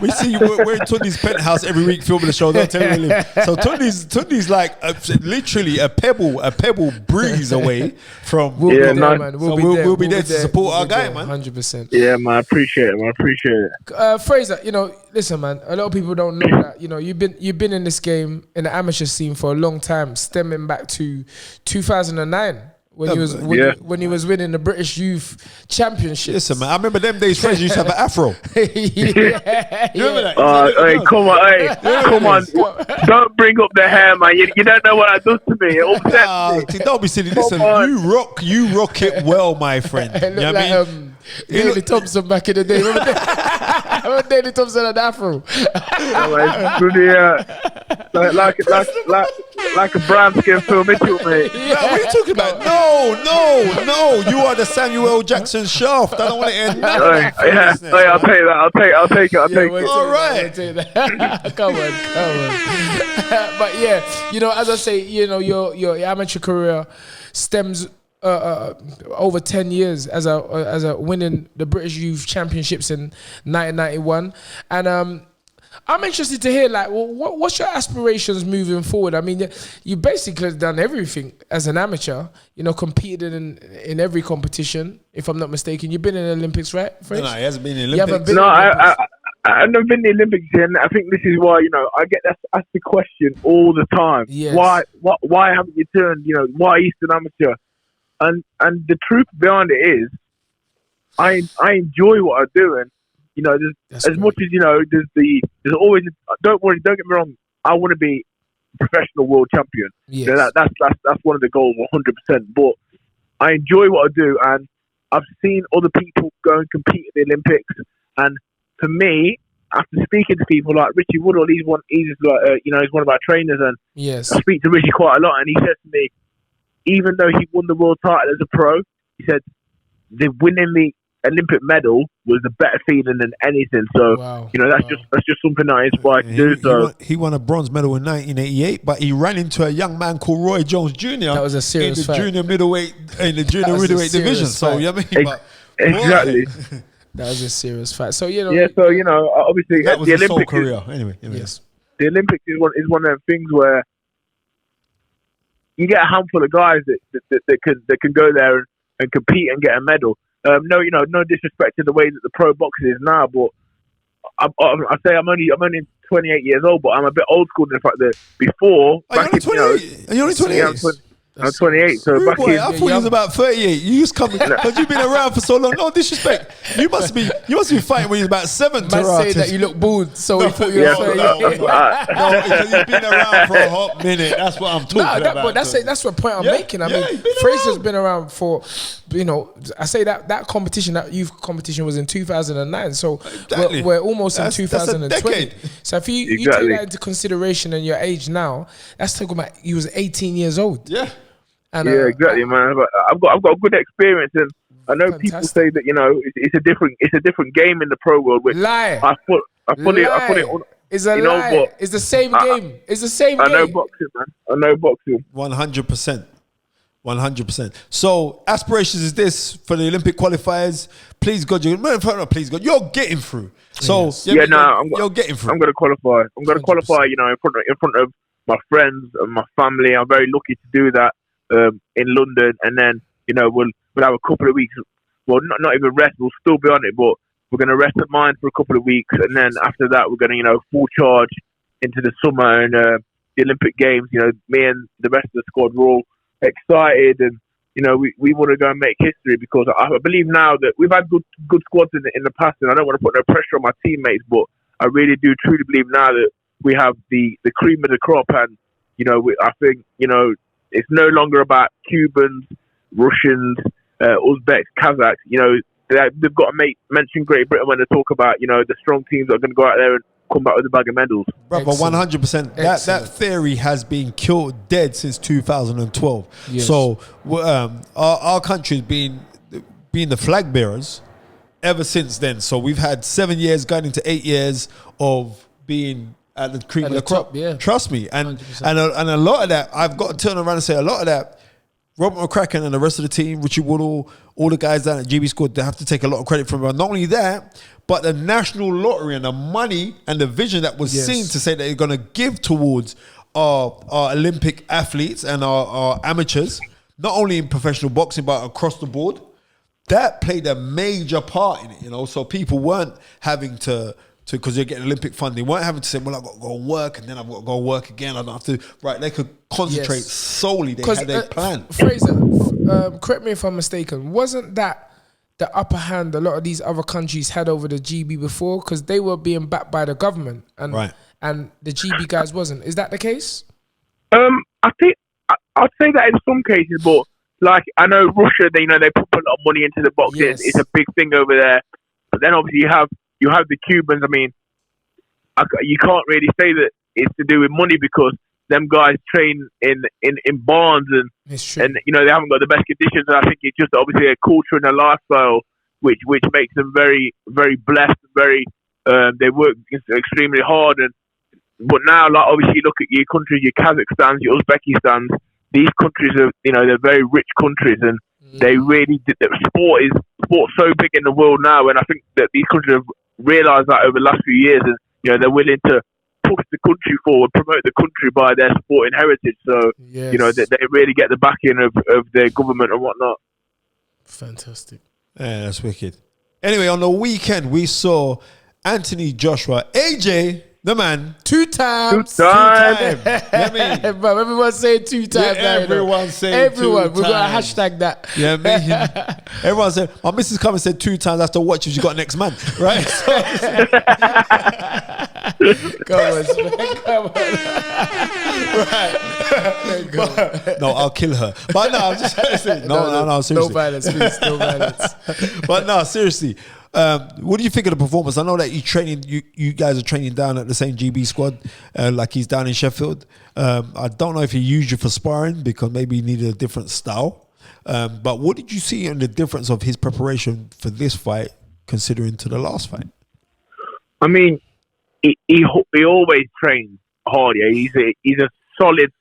We see you, we're in Tunde's penthouse every week filming the show. Don't tell me where I live. So Tunde's like literally a pebble breeze away from. We'll be there to support our guy, man. 100%. Yeah, man, I appreciate it. Frazer, listen, man. A lot of people don't know that. You've been in this game in the amateur scene for a long time, stemming back to 2009. When he was winning the British Youth Championship. Listen, man, I remember them days. Frazer used to have an afro. You remember that? Come on. Don't bring up the hair, man. You don't know what that does to me. It upsets me. Don't be silly. Listen, you rock it well, my friend. It looked like Daley Thompson back in the day. Remember Daley Thompson had afro? Like a brown skin Phil Mitchell, mate. What are you talking about? No. You are the Samuel Jackson shaft. I don't want to hear nothing. I'll take that. I'll take it. All right. Come on. But yeah, as I say, your amateur career stems over 10 years as a winning the British Youth Championships in 1991, and I'm interested to hear, like, what's your aspirations moving forward? I mean, you basically done everything as an amateur. You know, competed in every competition. If I'm not mistaken, you've been in the Olympics, right? No, he hasn't been in the You Olympics. haven't been in the Olympics. I've never been in the Olympics, and I think this is why, you know, I get asked the question all the time. Yes. Why haven't you turned? You know, why Eastern Amateur? And the truth behind it is, I enjoy what I do, and you know, there's as much as, you know, there's always, don't get me wrong, I want to be professional world champion. Yes. You know, that's one of the goals, 100%. But I enjoy what I do, and I've seen other people go and compete at the Olympics, and for me, after speaking to people like Richie Woodall, he's one of our trainers, and yes, I speak to Richie quite a lot, and he said to me, even though he won the world title as a pro, he said the winning the Olympic medal was a better feeling than anything. So you know, that's just something that I inspired to do. So he won a bronze medal in 1988, but he ran into a young man called Roy Jones Jr. That was a serious in the fact. junior middleweight division. So you know what I mean? Exactly. That was a serious fact. So you know, yeah. So you know, obviously that was the his Olympics whole career. Anyway, yes, the Olympics is one of them things where you get a handful of guys that can go there and compete and get a medal. No disrespect to the way that the pro boxing is now, but I say I'm only 28 years old, but I'm a bit old school in the fact that before. Are you only 28? I'm 28, so Rude back boy, in... I thought you was about 38. You just come because you've been around for so long. No disrespect. You must be fighting when you're about 7. Man say that you look bald, so we thought you were 38. No, because you've been around for a hot minute. That's what I'm talking about. But that's what point I'm making. I mean, Frazer's been around for, you know, I say that competition, that youth competition was in 2009. So we're almost in 2020. So if you take that into consideration and your age now, that's talking about you was 18 years old. Yeah. And, exactly, man. But I've got a good experience, and I know people say that, you know, it's a different game in the pro world. Which lie. I put it on. It's a lie. But it's the same game. It's the same game. I know boxing, man. I know boxing. 100%. 100%. So aspirations is this for the Olympic qualifiers. Please God, you're getting through. So you're getting through. I'm going to qualify. I'm going to qualify. You know, in front of my friends and my family. I'm very lucky to do that. In London, and then, you know, we'll have a couple of weeks. Well, not even rest. We'll still be on it, but we're going to rest at mine for a couple of weeks, and then after that, we're going to, you know, full charge into the summer and the Olympic Games. You know, me and the rest of the squad were all excited, and you know, we want to go and make history because I believe now that we've had good squads in the past, and I don't want to put no pressure on my teammates, but I really do truly believe now that we have the cream of the crop, and you know, I think, you know, it's no longer about Cubans, Russians, Uzbeks, Kazakhs. You know, they've got to mention Great Britain when they talk about, you know, the strong teams that are going to go out there and come back with a bag of medals. Brother, 100%. That theory has been killed dead since 2012. Yes. So our country's been the flag bearers ever since then. So we've had 7 years going into 8 years of being at the cream of the crop. Yeah. Trust me. And a lot of that, I've got to turn around and say a lot of that, Robert McCracken and the rest of the team, Richie Woodall, all the guys down at GB Squad, they have to take a lot of credit from it. Not only that, but the national lottery and the money and the vision that was seen to say that they're going to give towards our Olympic athletes and our amateurs, not only in professional boxing, but across the board. That played a major part in it, you know. So people weren't having to because you're getting Olympic funding, weren't having to say, well, I've got to go and work, and then I've got to go work again. I don't have to. Right, they could concentrate solely. They had their plan. Frazer, correct me if I'm mistaken. Wasn't that the upper hand a lot of these other countries had over the GB before? Because they were being backed by the government, and the GB guys wasn't. Is that the case? I think I'd say that in some cases, but like I know Russia, they put a lot of money into the boxing. Yes. It's a big thing over there. But then obviously you have the Cubans. I mean, you can't really say that it's to do with money because them guys train in barns and you know, they haven't got the best conditions. And I think it's just obviously a culture and a lifestyle which makes them very, very blessed. Very they work extremely hard. But now, like obviously, you look at your countries, your Kazakhstans, your Uzbekistans. These countries are, you know, they're very rich countries, and they really sport's so big in the world now. And I think that these countries have realised that over the last few years, and they're willing to push the country forward, promote the country by their sporting heritage. So, they really get the backing of their government and whatnot. Fantastic. Yeah, that's wicked. Anyway, on the weekend, we saw Anthony Joshua, AJ, the man. Two times. But everyone's saying 2 times. Yeah, everyone's saying 2 times. We're going to hashtag that. Yeah, man. Everyone said, my missus come and said 2 times. That's to watch if you got next month, right? Come on. Right. No, I'll kill her. But no, I'm just saying. No, seriously. No violence, please. No violence. But no, seriously. What do you think of the performance? I know that you guys are training down at the same GB squad, like he's down in Sheffield. I don't know if he used you for sparring because maybe he needed a different style. But what did you see in the difference of his preparation for this fight, considering to the last fight? I mean, he always trains hard. Yeah, he's a solid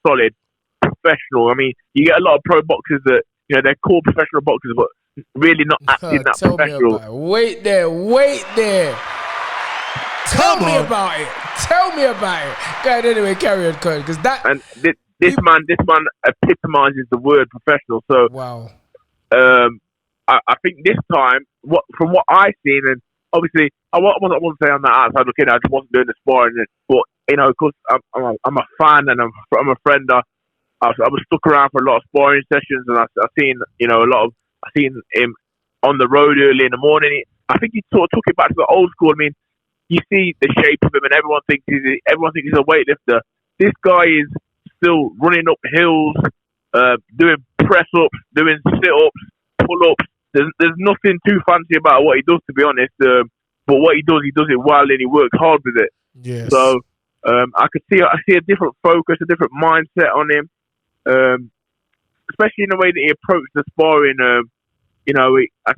professional. I mean, you get a lot of pro boxers that they're called professional boxers, but really not acting that professional. Wait there. Tell me about it. Go ahead anyway, carry on, because that. And this man epitomizes the word professional. So wow. I think this time, from what I've seen, and obviously I wasn't saying on that outside looking. I just wasn't doing the sparring, but because I'm a fan and I'm a friend. I was stuck around for a lot of sparring sessions, and I've seen I've seen him on the road early in the morning. I think he sort of took it back to the old school. I mean, you see the shape of him, and everyone thinks he's a weightlifter. This guy is still running up hills, doing press ups, doing sit ups, pull ups. There's nothing too fancy about what he does, to be honest. But what he does it well, and he works hard with it. Yes. So I see a different focus, a different mindset on him. Especially in the way that he approached the sparring. I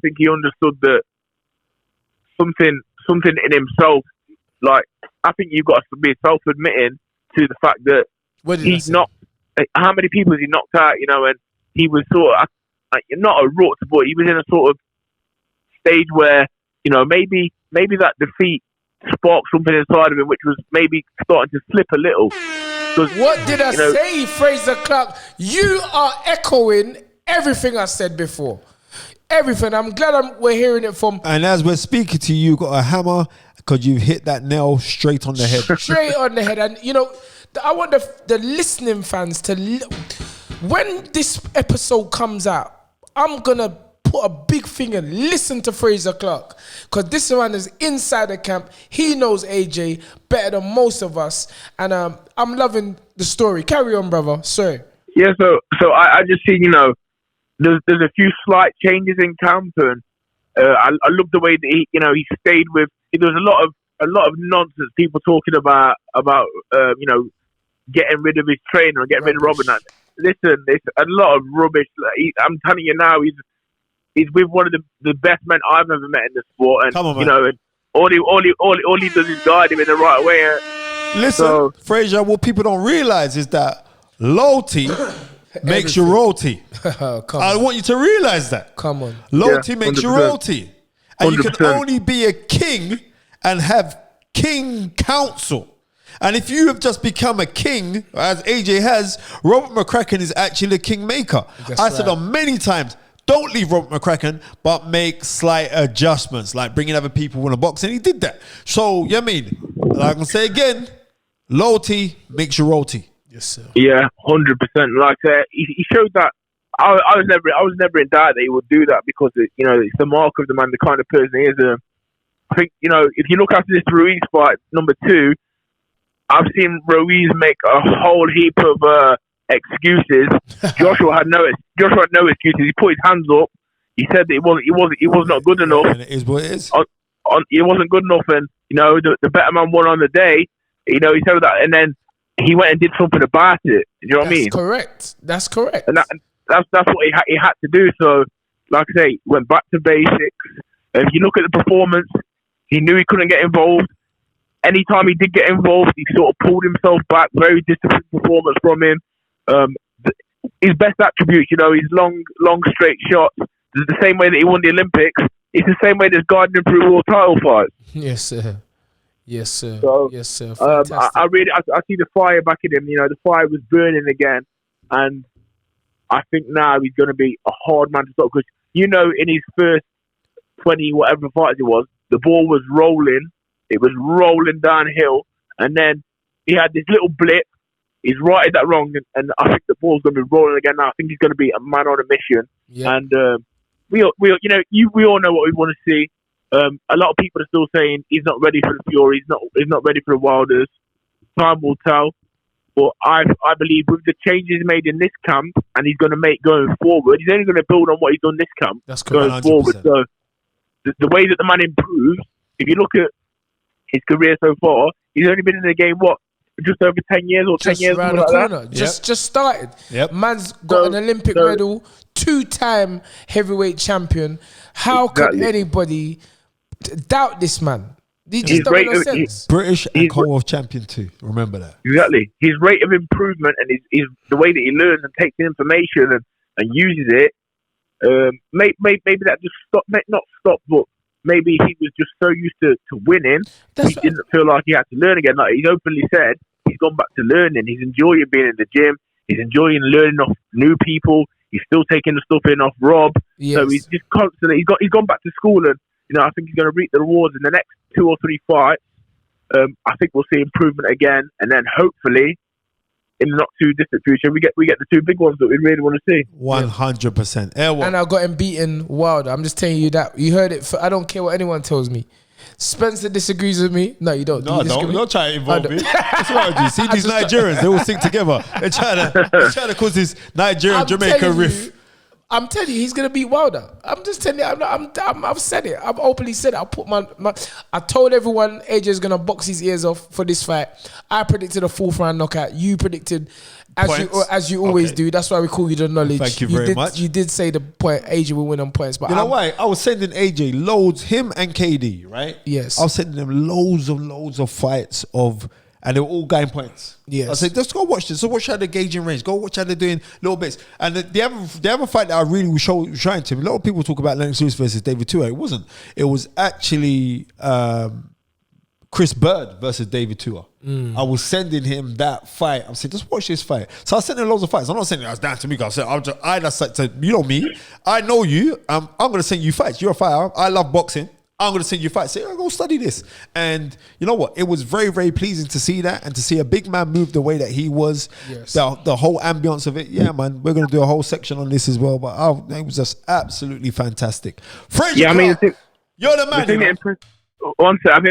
think he understood that something in himself. Like, I think you've got to be self-admitting to the fact that he's not. How many people has he knocked out? And he was sort of not a rut, but he was in a sort of stage where maybe that defeat sparked something inside of him, which was maybe starting to slip a little. What did I say, Frazer Clarke? You are echoing everything I said before. Everything. I'm glad we're hearing it from. And as we're speaking to you, you've got a hammer because you've hit that nail straight on the head. Straight on the head. And, I want the listening fans to... When this episode comes out, I'm going to put a big finger and listen to Frazer Clarke, because this man is inside the camp. He knows AJ better than most of us, and I'm loving the story. Carry on, brother. Sorry. Yeah, so I just see there's a few slight changes in camp, and I love the way that he stayed with. There was a lot of nonsense, people talking about getting rid of his trainer and getting rid of Robin. Listen, it's a lot of rubbish. I'm telling you now, he's with one of the best men I've ever met in the sport, and come on, man. And all he does is guide him in the right way. Listen, Frazer, what people don't realize is that loyalty makes you royalty. I want you to realize that. Come on, loyalty makes you royalty, and 100%. You can only be a king and have king counsel. And if you have just become a king, as AJ has, Robert McCracken is actually a kingmaker. I said on many times, don't leave Robert McCracken, but make slight adjustmts, like bringing other people in a box, and he did that. So, like I'm gonna say again, loyalty makes you royalty. Yes, sir. Yeah, 100%. Like he showed that. I was never in doubt that he would do that, because it's the mark of the man, the kind of person he is. I think if you look after this Ruiz fight, number 2. I've seen Ruiz make a whole heap of excuses. Joshua had no excuses. He put his hands up. He said that he was not good enough. And it is what it is. He wasn't good enough, and the better man won on the day. He said that, and then he went and did something about it. You know what I mean? That's correct. And that's what he had to do. So, like I say, he went back to basics. If you look at the performance, he knew he couldn't get involved. Anytime he did get involved, he sort of pulled himself back. Very disciplined performance from him. His best attributes, his long straight shots. The same way that he won the Olympics, it's the same way that's guiding him through all title fights. Yes, sir. Yes, sir. So, yes, sir. Fantastic. I see the fire back in him. You know, the fire was burning again, and I think now he's going to be a hard man to stop because you know in his first 20 whatever fights it was, the ball was rolling. It was rolling downhill, and then he had this little blip. He's righted that wrong, and I think the ball's going to be rolling again now. I think he's going to be a man on a mission, and we all know what we want to see. A lot of people are still saying he's not ready for the Fury. He's not ready for the Wilders. Time will tell. But I believe with the changes made in this camp, and he's going to make going forward, he's only going to build on what he's done this camp. That's going 100%. forward. So the way that the man improves, if you look at his career so far, he's only been in the game just over 10 years or 10 years around the corner. Just started. Yep. Man's got an Olympic medal, 2-time heavyweight champion. How could anybody doubt this man? He just don't make no sense. British and Commonwealth champion too. Remember that. Exactly. His rate of improvement and his the way that he learns and takes the information and uses it. Maybe that just stopped. Not stopped, but maybe he was just so used to winning, he didn't feel like he had to learn again. Like he's openly said, he's gone back to learning. He's enjoying being in the gym. He's enjoying learning off new people. He's still taking the stuff in off Rob. Yes. So he's just constantly. He's gone back to school, and I think he's going to reap the rewards in the next 2 or 3 fights. I think we'll see improvement again, and then hopefully, in the not too distant future, we get the 2 big ones that we really want to see. 100%. And I got him beaten Wilder. I'm just telling you that. You heard it. I don't care what anyone tells me. Spencer disagrees with me. No, you don't. No, don't try to involve me. That's what I do. See these Nigerians, they all sing together. They're trying to cause this Nigerian Jamaica riff. I'm telling you, he's gonna beat Wilder. I'm just telling you. I've said it. I've openly said it. I told everyone AJ's gonna box his ears off for this fight. I predicted a 4th round knockout. You predicted, as you always do. That's why we call you the knowledge. Thank you very much. You did say the point AJ will win on points, but you know why? I was sending AJ loads, him and KD, right? Yes. I was sending them loads of fights and they were all going points. Yes. I said, let's go watch this. So watch how they're gauging range. Go watch how they're doing little bits. And the other fight that I really was trying to, a lot of people talk about Lennox Lewis versus David Tua. It wasn't. It was actually Chris Bird versus David Tua. I was sending him that fight. I said, just watch this fight. So I sent him loads of fights. I'm not saying that's down to me. I said, you know me. I know you. I'm going to send you fights. You're a fighter. I love boxing. I'm going to send you fights. Say, go study this. And you know what? It was very, very pleasing to see that and to see a big man move the way that he was. Yes. The whole ambience of it. Yeah, man. We're going to do a whole section on this as well. But it was just absolutely fantastic. Frazer Clarke, you're the man. I think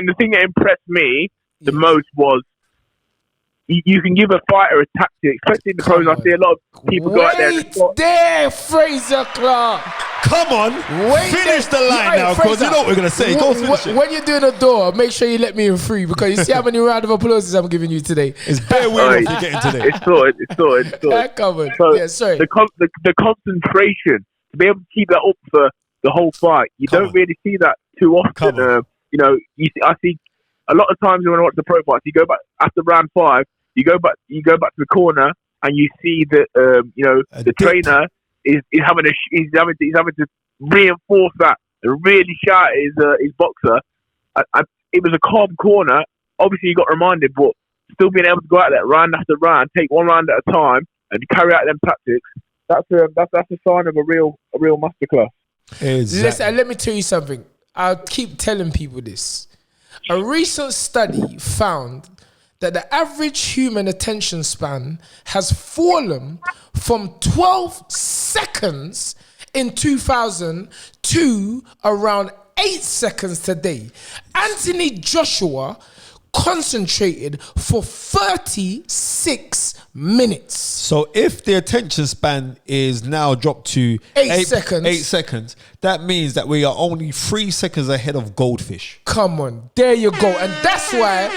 the thing that impressed me the most was you can give a fighter a tactic, especially in the pros. I see a lot of people go out there. Frazer Clarke. Come on, finish the line now, because you know what we're going to say. Go finish it. When you're doing a door, make sure you let me in free, because you see how many round of applauses I'm giving you today. It's bare weird if you're getting today. It's sorted. Come on. So yeah, sorry. The concentration, to be able to keep that up for the whole fight, you don't really see that too often. I see a lot of times when I watch the pro fights, you go back after round 5, you go back to the corner, and you see that the trainer is having to reinforce that and really shout at his boxer. It was a calm corner. Obviously, you got reminded, but still being able to go out there round after round, take one round at a time, and carry out them tactics. That's a sign of a real masterclass. Exactly. Listen, let me tell you something. I'll keep telling people this. A recent study found that the average human attention span has fallen from 12 seconds in 2000 to around 8 seconds today. Anthony Joshua concentrated for 36 minutes. So if the attention span is now dropped to 8 seconds, that means that we are only 3 seconds ahead of Goldfish. Come on, there you go. And that's why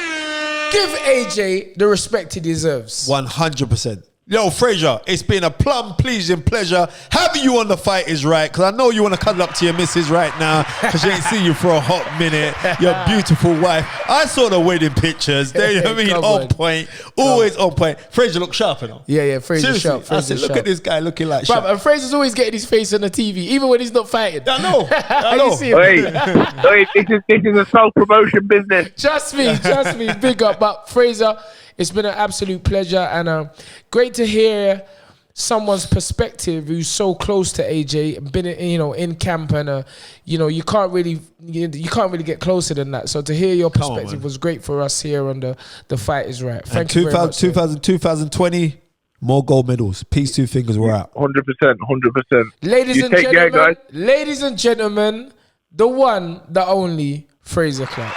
give AJ the respect he deserves. 100%. Yo, Frazer, it's been a plum pleasing pleasure having you on The Fight Is Right, because I know you want to cuddle up to your missus right now because she ain't seen you for a hot minute. Your beautiful wife. I saw the wedding pictures. They, I mean, on point. Always on point. Frazer looks sharp, you know? Yeah, Frazer's sharp. I said, look at this guy looking like sharp. And Frazer's always getting his face on the TV, even when he's not fighting. I know. I know. You see him? Wait, this is a self-promotion business. Trust me, big up. But Frazer, it's been an absolute pleasure, and great to hear someone's perspective who's so close to AJ, been in camp, and you can't really get closer than that. So to hear your perspective was great for us here on the Fight Is Right. Thank you very much. 2020, more gold medals. Peace, two fingers, we're out. 100%. Ladies and gentlemen, the one, the only Frazer Clarke.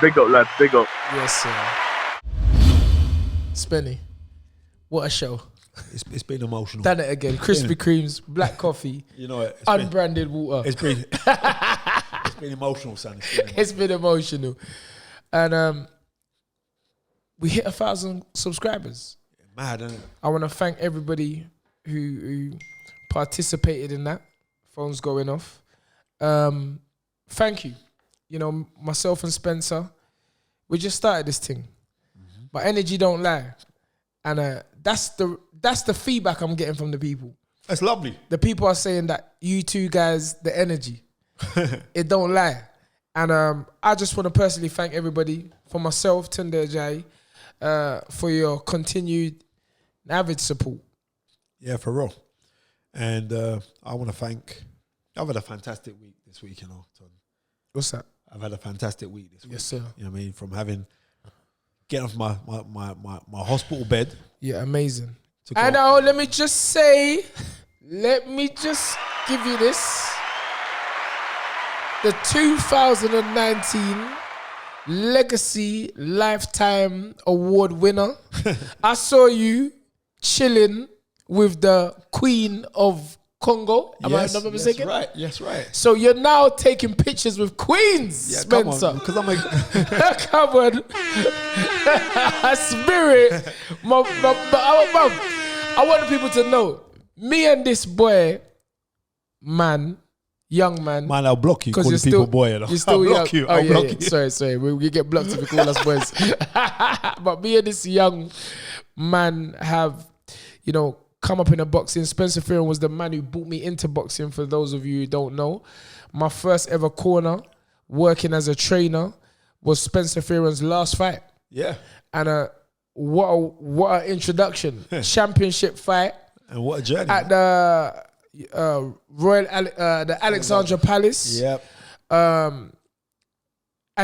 Big up, lads. Big up. Yes, sir. Spenny, what a show. It's been emotional. Done it again. Krispy Kremes, black coffee, unbranded water. It's been emotional, son. It's been emotional. And we hit 1,000 subscribers. Mad, isn't it? I want to thank everybody who participated in that. Phone's going off. Thank you. Myself and Spencer, we just started this thing. But energy don't lie. And that's the feedback I'm getting from the people. That's lovely. The people are saying that you two guys, the energy, it don't lie. And I just want to personally thank everybody, for myself, Tunde Ajayi, for your continued avid support. Yeah, for real. And I want to thank, I've had a fantastic week this week, What's that? I've had a fantastic week this week. Yes, sir. You know what I mean? From getting off my hospital bed. Yeah, amazing. And let me just give you this. The 2019 Legacy Lifetime Award winner. I saw you chilling with the Queen of Congo. Am I not mistaken? Yes, right. So you're now taking pictures with queens, Spencer. Because I'm like, come on, spirit. I want the people to know, me and this boy, young man. Man, I'll block you. Calling people boy. You're still I'll block you. I'll block you. Sorry. We get blocked if we call us boys. But me and this young man have, come up in the boxing. Spencer Fearon was the man who brought me into boxing, for those of you who don't know. My first ever corner, working as a trainer, was Spencer Fearon's last fight. Yeah. And what an introduction. Championship fight. And what a journey. At the the Alexander Palace. Yep. And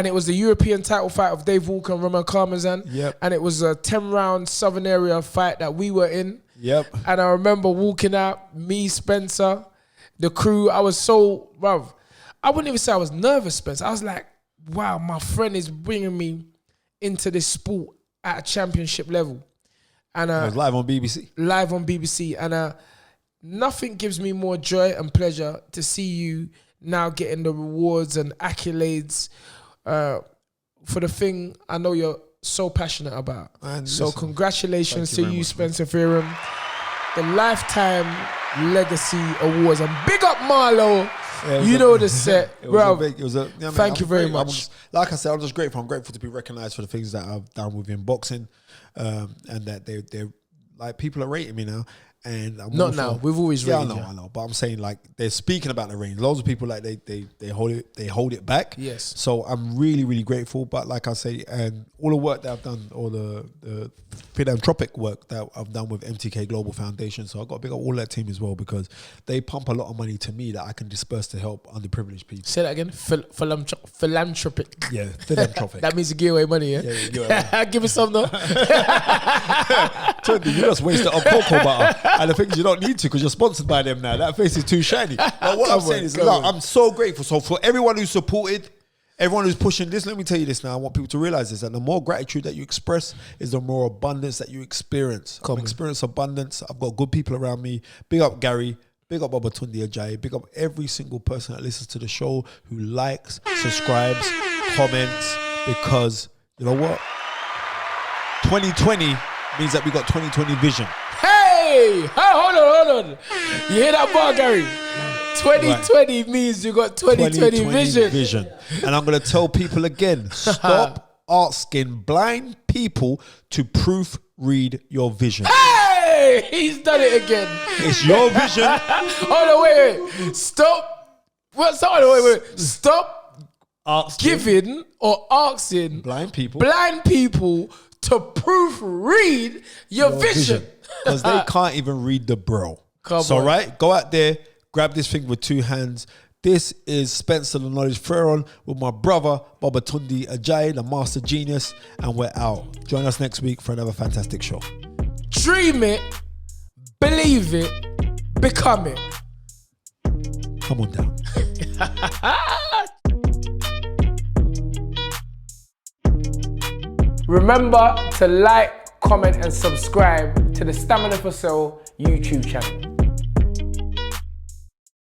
it was the European title fight of Dave Walker and Roman Karmazan. Yep. And it was a 10-round Southern area fight that we were in. Yep. And I remember walking out, me, Spencer, the crew. I was so, I wouldn't even say I was nervous, Spencer. I was like, wow, my friend is bringing me into this sport at a championship level. And it was live on BBC. Live on BBC. And nothing gives me more joy and pleasure to see you now getting the rewards and accolades for the thing I know you're so passionate about. And so listen, congratulations to you, much, Spencer Fearon. The Lifetime Legacy Awards. And big up Marlo. Yeah, the set. Bro, thank you very much. Like I said, I'm just grateful. I'm grateful to be recognized for the things that I've done within boxing, and that they're like, people are rating me now. And I'm not now. We've always rated I know. But I'm saying, like, they're speaking about the range. Loads of people, like, they hold it back. Yes. So I'm really, really grateful. But like I say, and all the work that I've done, all the philanthropic work that I've done with MTK Global Foundation. So I've got to big up all that team as well, because they pump a lot of money to me that I can disperse to help underprivileged people. Say that again. Philanthropic. Yeah, philanthropic. That means you give away money, yeah? Yeah, give away money. Give me some, though. You just wasted on cocoa butter. And the things you don't need to, because you're sponsored by them now. That face is too shiny. But what I'm saying is, I'm so grateful. So for everyone who's supported, everyone who's pushing this, let me tell you this now. I want people to realize this, that the more gratitude that you express is the more abundance that you experience. I experience abundance. I've got good people around me. Big up Gary. Big up Tunde Ajayi. Big up every single person that listens to the show, who likes, subscribes, comments, because you know what? 2020 means that we got 20/20 vision. Hey, hold on. You hear that bar, Gary? 20/20 means you got 20/20 vision. And I'm going to tell people again, stop asking blind people to proofread your vision. Hey, he's done it again. It's your vision. Hold on, wait. Stop. What's that? Wait. Stop giving or asking blind people to proofread your vision. Because they can't even read the bro. Right, go out there, grab this thing with two hands. This is Spencer the Knowledge Fearon with my brother, Baba Tunde Ajayi, the master genius, and we're out. Join us next week for another fantastic show. Dream it, believe it, become it. Come on down. Remember to like, comment, and subscribe to the Stamina for Sale YouTube channel.